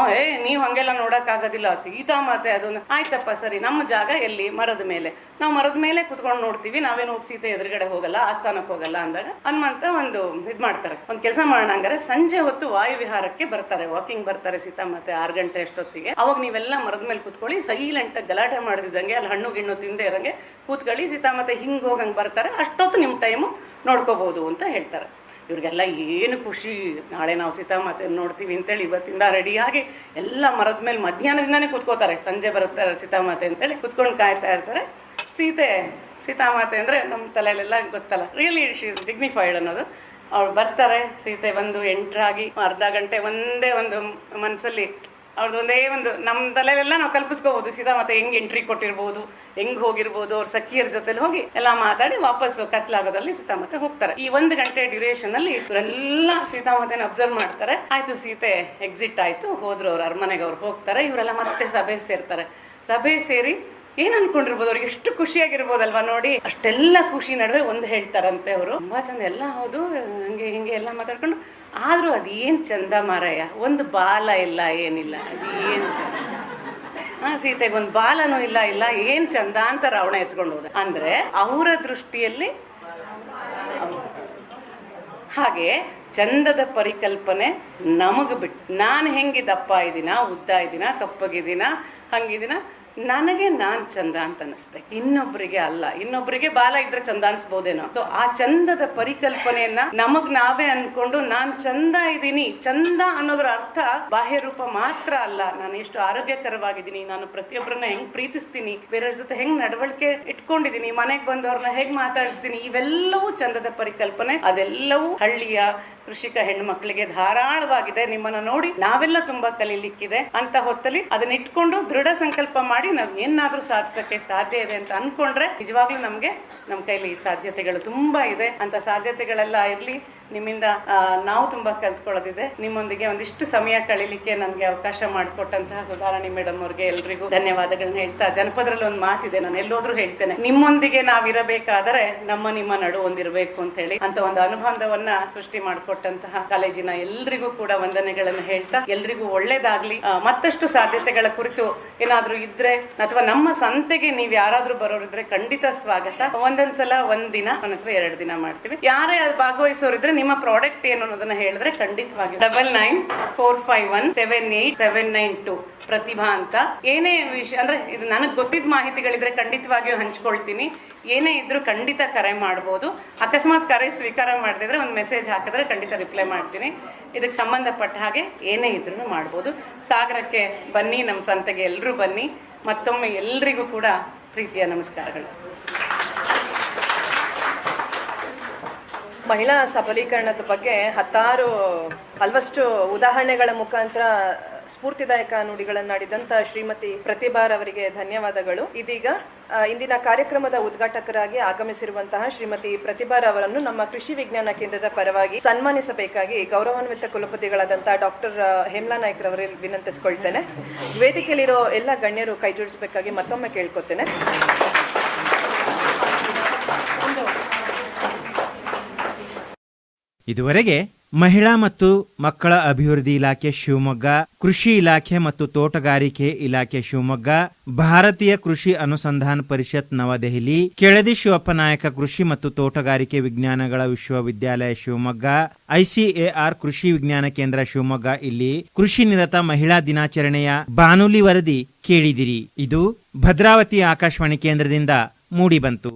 ನೀವು ಹಂಗೆಲ್ಲ ನೋಡಕ್ಕಾಗೋದಿಲ್ಲ, ಸೀತಾಮಾತೆ ಅದೊಂದು. ಆಯ್ತಪ್ಪ ಸರಿ, ನಮ್ಮ ಜಾಗ ಎಲ್ಲಿ? ಮರದ ಮೇಲೆ. ನಾವು ಮರದ ಮೇಲೆ ಕುತ್ಕೊಂಡು ನೋಡ್ತೀವಿ, ನಾವೇನು ಹೋಗಿ ಸೀತೆ ಎದುರುಗಡೆ ಹೋಗಲ್ಲ, ಆಸ್ಥಾನಕ್ಕೆ ಹೋಗಲ್ಲ ಅಂದಾಗ ಹನುಮಂತ ಒಂದು ಇದ್ ಮಾಡ್ತಾರೆ, ಒಂದು ಕೆಲಸ ಮಾಡೋಣ, ಹಂಗಾರೆ ಸಂಜೆ ಹೊತ್ತು ವಾಯುವಿಹಾರಕ್ಕೆ ಬರ್ತಾರೆ, ವಾಕಿಂಗ್ ಬರ್ತಾರೆ ಸೀತಾಮಾತೆ 6 ಗಂಟೆ ಅಷ್ಟೊತ್ತಿಗೆ. ಅವಾಗ ನೀವೆಲ್ಲ ಮರದ ಮೇಲೆ ಕುತ್ಕೊಳ್ಳಿ, ಸೈಲೆಂಟ್ ಆಗಿ ಗಲಾಟೆ ಮಾಡಿದಂಗೆ, ಅಲ್ಲಿ ಹಣ್ಣು ಗಿಣ್ಣು ತಿಂದೆ ಇರಂಗೆ ಕೂತ್ಕೊಳ್ಳಿ, ಸೀತಾಮಾತೆ ಹಿಂಗ್ ಹೋಗಂಗೆ ಬರ್ತಾರೆ, ಅಷ್ಟೊತ್ತು ನಿಮ್ಮ ಟೈಮು ನೋಡ್ಕೋಬಹುದು ಅಂತ ಹೇಳ್ತಾರೆ. ಇವ್ರಿಗೆಲ್ಲ ಏನು ಖುಷಿ, ನಾಳೆ ನಾವು ಸೀತಾಮಾತೆ ನೋಡ್ತೀವಿ ಅಂತೇಳಿ ಇವತ್ತಿಂದ ರೆಡಿಯಾಗಿ ಎಲ್ಲ ಮರದ ಮೇಲೆ ಮಧ್ಯಾಹ್ನದಿಂದಾನೇ ಕೂತ್ಕೋತಾರೆ. ಸಂಜೆ ಬರುತ್ತೆ ಸೀತಾಮಾತೆ ಅಂತೇಳಿ ಕುತ್ಕೊಂಡು ಕಾಯ್ತಾ ಇರ್ತಾರೆ. ಸೀತಾಮಾತೆ ಅಂದರೆ ನಮ್ಮ ತಲೆಯಲ್ಲೆಲ್ಲ ಗೊತ್ತಲ್ಲ, ರಿಯಲಿ ಶಿ ಇಸ್ ಡಿಗ್ನಿಫೈಡ್ ಅನ್ನೋದು. ಅವ್ರು ಬರ್ತಾರೆ, ಸೀತೆ ಬಂದು ಎಂಟ್ರಾಗಿ ಅರ್ಧ ಗಂಟೆ ಒಂದೇ ಒಂದು ಮನಸ್ಸಲ್ಲಿ ಅವ್ರದ್ದು ಒಂದು ನಮ್ಮ ತಲೆಯಲ್ಲೆಲ್ಲ ನಾವು ಕಲ್ಪಿಸ್ಕೋಬೋದು, ಸೀತಾಮಾತೆ ಹೆಂಗೆ ಎಂಟ್ರಿ ಕೊಟ್ಟಿರ್ಬೋದು, ಹೆಂಗ್ ಹೋಗಿರ್ಬೋದು, ಅವ್ರ ಸಖಿಯರ ಜೊತೆಲಿ ಹೋಗಿ ಎಲ್ಲ ಮಾತಾಡಿ ವಾಪಸ್ ಕತ್ಲಾಗೋದಲ್ಲಿ ಸೀತಾಮಾತೆ ಹೋಗ್ತಾರೆ. ಈ 1 ಗಂಟೆ ಡ್ಯೂರೇಷನ್ ಅಲ್ಲಿ ಇವರೆಲ್ಲ ಸೀತಾಮಾತೆನ ಅಬ್ಸರ್ವ್ ಮಾಡ್ತಾರೆ. ಆಯ್ತು, ಸೀತೆ ಎಕ್ಸಿಟ್ ಆಯ್ತು, ಹೋದ್ರು ಅವ್ರ ಅರಮನೆಗೆ. ಅವ್ರು ಹೋಗ್ತಾರೆ, ಇವರೆಲ್ಲ ಮತ್ತೆ ಸಭೆ ಸೇರ್ತಾರೆ. ಸಭೆ ಸೇರಿ ಏನ್ ಅನ್ಕೊಂಡಿರ್ಬೋದು, ಅವ್ರಿಗೆ ಎಷ್ಟು ಖುಷಿಯಾಗಿರ್ಬೋದಲ್ವಾ ನೋಡಿ. ಅಷ್ಟೆಲ್ಲ ಖುಷಿ ನಡುವೆ ಒಂದು ಹೇಳ್ತಾರಂತೆ ಅವರು, ತುಂಬಾ ಚಂದ ಎಲ್ಲ, ಹೌದು ಹಂಗೆ ಹಿಂಗೆ ಎಲ್ಲ ಮಾತಾಡ್ಕೊಂಡು, ಆದ್ರೂ ಅದೇನ್ ಚಂದ ಮಾರಾಯ, ಒಂದು ಬಾಲ ಇಲ್ಲ, ಏನಿಲ್ಲ, ಅದೇನ್ ಚಂದ. ಸೀತೆಗೊಂದು ಬಾಲನೂ ಇಲ್ಲ, ಏನ್ ಚಂದ ಅಂತ ರಾವಣ ಎತ್ಕೊಂಡು ಹೋದ. ಅಂದ್ರೆ ಅವರ ದೃಷ್ಟಿಯಲ್ಲಿ ಹಾಗೆ ಚಂದದ ಪರಿಕಲ್ಪನೆ ನಮಗ್ ಬಿಟ್ಟು, ನಾನು ಹೆಂಗೆ ದಪ್ಪ ಇದ್ದೀನ, ಉದ್ದ ಇದ್ದೀನ, ಕಪ್ಪಗಿದ್ದೀನ, ಹಂಗಿದ್ದೀನ, ನನಗೆ ನಾನ್ ಚಂದ ಅಂತ ಅನಿಸ್ಬೇಕು, ಇನ್ನೊಬ್ಬರಿಗೆ ಅಲ್ಲ. ಇನ್ನೊಬ್ಬರಿಗೆ ಬಾಲ ಇದ್ರೆ ಚಂದ ಅನ್ಸ್ಬೋದೇನೋ. ಸೊ ಆ ಚಂದದ ಪರಿಕಲ್ಪನೆಯನ್ನ ನಮಗ್ ನಾವೇ ಅನ್ಕೊಂಡು ನಾನ್ ಚಂದ ಇದ್ದೀನಿ, ಚಂದ ಅನ್ನೋದ್ರ ಅರ್ಥ ಬಾಹ್ಯ ರೂಪ ಮಾತ್ರ ಅಲ್ಲ, ನಾನು ಎಷ್ಟು ಆರೋಗ್ಯಕರವಾಗಿದ್ದೀನಿ, ನಾನು ಪ್ರತಿಯೊಬ್ಬರನ್ನ ಹೆಂಗ್ ಪ್ರೀತಿಸ್ತೀನಿ, ಬೇರೆಯವ್ರ ಜೊತೆ ಹೆಂಗ್ ನಡವಳಿಕೆ ಇಟ್ಕೊಂಡಿದ್ದೀನಿ, ಮನೆಗೆ ಬಂದವ್ರನ್ನ ಹೇಗ್ ಮಾತಾಡಿಸ್ತೀನಿ, ಇವೆಲ್ಲವೂ ಚಂದದ ಪರಿಕಲ್ಪನೆ. ಅದೆಲ್ಲವೂ ಹಳ್ಳಿಯ ಕೃಷಿಕ ಹೆಣ್ಣು ಮಕ್ಕಳಿಗೆ ಧಾರಾಳವಾಗಿದೆ. ನಿಮ್ಮನ್ನ ನೋಡಿ ನಾವೆಲ್ಲ ತುಂಬಾ ಕಲೀಲಿಕ್ಕಿದೆ ಅಂತ ಹೊತ್ತಲ್ಲಿ ಅದನ್ನ ಇಟ್ಕೊಂಡು ದೃಢ ಸಂಕಲ್ಪ ಮಾಡಿ ನಾವ್ ಏನಾದ್ರೂ ಸಾಧಿಸಕ್ಕೆ ಸಾಧ್ಯ ಇದೆ ಅಂತ ಅನ್ಕೊಂಡ್ರೆ ನಿಜವಾಗ್ಲೂ ನಮ್ಗೆ ನಮ್ಮ ಕೈಲಿ ಸಾಧ್ಯತೆಗಳು ತುಂಬಾ ಇದೆ. ಅಂತ ಸಾಧ್ಯತೆಗಳೆಲ್ಲ ಇರ್ಲಿ. ನಿಮ್ಮಿಂದ ನಾವು ತುಂಬಾ ಕಲ್ತ್ಕೊಳ್ಳೋದಿದೆ. ನಿಮ್ಮೊಂದಿಗೆ ಒಂದಿಷ್ಟು ಸಮಯ ಕಳೀಲಿಕ್ಕೆ ನನ್ಗೆ ಅವಕಾಶ ಮಾಡಿಕೊಟ್ಟಂತಹ ಸುಧಾರಾಣಿ ಮೇಡಮ್ ಅವ್ರಿಗೆ ಎಲ್ರಿಗೂ ಧನ್ಯವಾದಗಳನ್ನ ಹೇಳ್ತಾ, ಜನಪದರಲ್ಲಿ ಒಂದು ಮಾತಿದೆ, ನಾನು ಎಲ್ಲೋದ್ರೂ ಹೇಳ್ತೇನೆ, ನಿಮ್ಮೊಂದಿಗೆ ನಾವಿರಬೇಕಾದರೆ ನಿಮ್ಮ ನಡು ಒಂದಿರಬೇಕು ಅಂತ ಹೇಳಿ. ಅಂತ ಒಂದು ಅನುಬಂಧವನ್ನ ಸೃಷ್ಟಿ ಮಾಡಿಕೊಟ್ಟಂತಹ ಕಾಲೇಜಿನ ಎಲ್ರಿಗೂ ಕೂಡ ವಂದನೆಗಳನ್ನು ಹೇಳ್ತಾ, ಎಲ್ರಿಗೂ ಒಳ್ಳೇದಾಗ್ಲಿ. ಮತ್ತಷ್ಟು ಸಾಧ್ಯತೆಗಳ ಕುರಿತು ಏನಾದ್ರೂ ಇದ್ರೆ ಅಥವಾ ನಮ್ಮ ಸಂತೆಗೆ ನೀವು ಯಾರಾದ್ರೂ ಬರೋರಿದ್ರೆ ಖಂಡಿತ ಸ್ವಾಗತ. ಒಂದೊಂದ್ಸಲ ಒಂದಿನ, ಒಂದೊಂದ್ಸಲ 2 ದಿನ ಮಾಡ್ತೀವಿ. ಯಾರೇ ಅದು ಭಾಗವಹಿಸೋರಿದ್ರೆ ನಿಮ್ಮ ಪ್ರಾಡಕ್ಟ್ ಏನು ಅನ್ನೋದನ್ನ ಹೇಳಿದ್ರೆ ಖಂಡಿತವಾಗಿ 9945178792 ಪ್ರತಿಭಾ ಅಂತ. ಏನೇ ವಿಷಯ ಅಂದ್ರೆ ಇದು ನನಗೆ ಗೊತ್ತಿದ್ದ ಮಾಹಿತಿಗಳಿದ್ರೆ ಖಂಡಿತವಾಗಿಯೂ ಹಂಚ್ಕೊಳ್ತೀನಿ. ಏನೇ ಇದ್ರೂ ಖಂಡಿತ ಕರೆ ಮಾಡ್ಬೋದು. ಅಕಸ್ಮಾತ್ ಕರೆ ಸ್ವೀಕಾರ ಮಾಡದಿದ್ರೆ ಒಂದು ಮೆಸೇಜ್ ಹಾಕಿದ್ರೆ ಖಂಡಿತ ರಿಪ್ಲೈ ಮಾಡ್ತೀನಿ. ಇದಕ್ಕೆ ಸಂಬಂಧಪಟ್ಟ ಹಾಗೆ ಏನೇ ಇದ್ರೂ ಮಾಡ್ಬೋದು. ಸಾಗರಕ್ಕೆ ಬನ್ನಿ, ನಮ್ಮ ಸಂತೆಗೆ ಎಲ್ಲರೂ ಬನ್ನಿ. ಮತ್ತೊಮ್ಮೆ ಎಲ್ರಿಗೂ ಕೂಡ ಪ್ರೀತಿಯ ನಮಸ್ಕಾರಗಳು. ಮಹಿಳಾ ಸಬಲೀಕರಣದ ಬಗ್ಗೆ ಹಲವಷ್ಟು ಉದಾಹರಣೆಗಳ ಮುಖಾಂತರ ಸ್ಫೂರ್ತಿದಾಯಕ ನುಡಿಗಳನ್ನಾಡಿದಂಥ ಶ್ರೀಮತಿ ಪ್ರತಿಭಾರವರಿಗೆ ಧನ್ಯವಾದಗಳು. ಇದೀಗ ಇಂದಿನ ಕಾರ್ಯಕ್ರಮದ ಉದ್ಘಾಟಕರಾಗಿ ಆಗಮಿಸಿರುವಂತಹ ಶ್ರೀಮತಿ ಪ್ರತಿಭಾರವರನ್ನು ನಮ್ಮ ಕೃಷಿ ವಿಜ್ಞಾನ ಕೇಂದ್ರದ ಪರವಾಗಿ ಸನ್ಮಾನಿಸಬೇಕಾಗಿ ಗೌರವಾನ್ವಿತ ಕುಲಪತಿಗಳಾದಂತಹ ಡಾಕ್ಟರ್ ಹೇಮಲಾ ನಾಯ್ಕ್ ರವರಲ್ಲಿ ವಿನಂತಿಸಿಕೊಳ್ತೇನೆ. ವೇದಿಕೆಯಲ್ಲಿರೋ ಎಲ್ಲ ಗಣ್ಯರು ಕೈ ಜೋಡಿಸಬೇಕಾಗಿ ಮತ್ತೊಮ್ಮೆ ಕೇಳ್ಕೊತೇನೆ. ಇದುವರೆಗೆ ಮಹಿಳಾ ಮತ್ತು ಮಕ್ಕಳ ಅಭಿವೃದ್ಧಿ ಇಲಾಖೆ ಶಿವಮೊಗ್ಗ, ಕೃಷಿ ಇಲಾಖೆ ಮತ್ತು ತೋಟಗಾರಿಕೆ ಇಲಾಖೆ ಶಿವಮೊಗ್ಗ, ಭಾರತೀಯ ಕೃಷಿ ಅನುಸಂಧಾನ ಪರಿಷತ್ ನವದೆಹಲಿ, ಕೆಳದಿ ಶಿವಪ್ಪ ನಾಯಕ ಕೃಷಿ ಮತ್ತು ತೋಟಗಾರಿಕೆ ವಿಜ್ಞಾನಗಳ ವಿಶ್ವವಿದ್ಯಾಲಯ ಶಿವಮೊಗ್ಗ, ಐಸಿಎಆರ್ ಕೃಷಿ ವಿಜ್ಞಾನ ಕೇಂದ್ರ ಶಿವಮೊಗ್ಗ ಇಲ್ಲಿ ಕೃಷಿ ನಿರತ ಮಹಿಳಾ ದಿನಾಚರಣೆಯ ಬಾನುಲಿ ವರದಿ ಕೇಳಿದಿರಿ. ಇದು ಭದ್ರಾವತಿ ಆಕಾಶವಾಣಿ ಕೇಂದ್ರದಿಂದ ಮೂಡಿಬಂತು.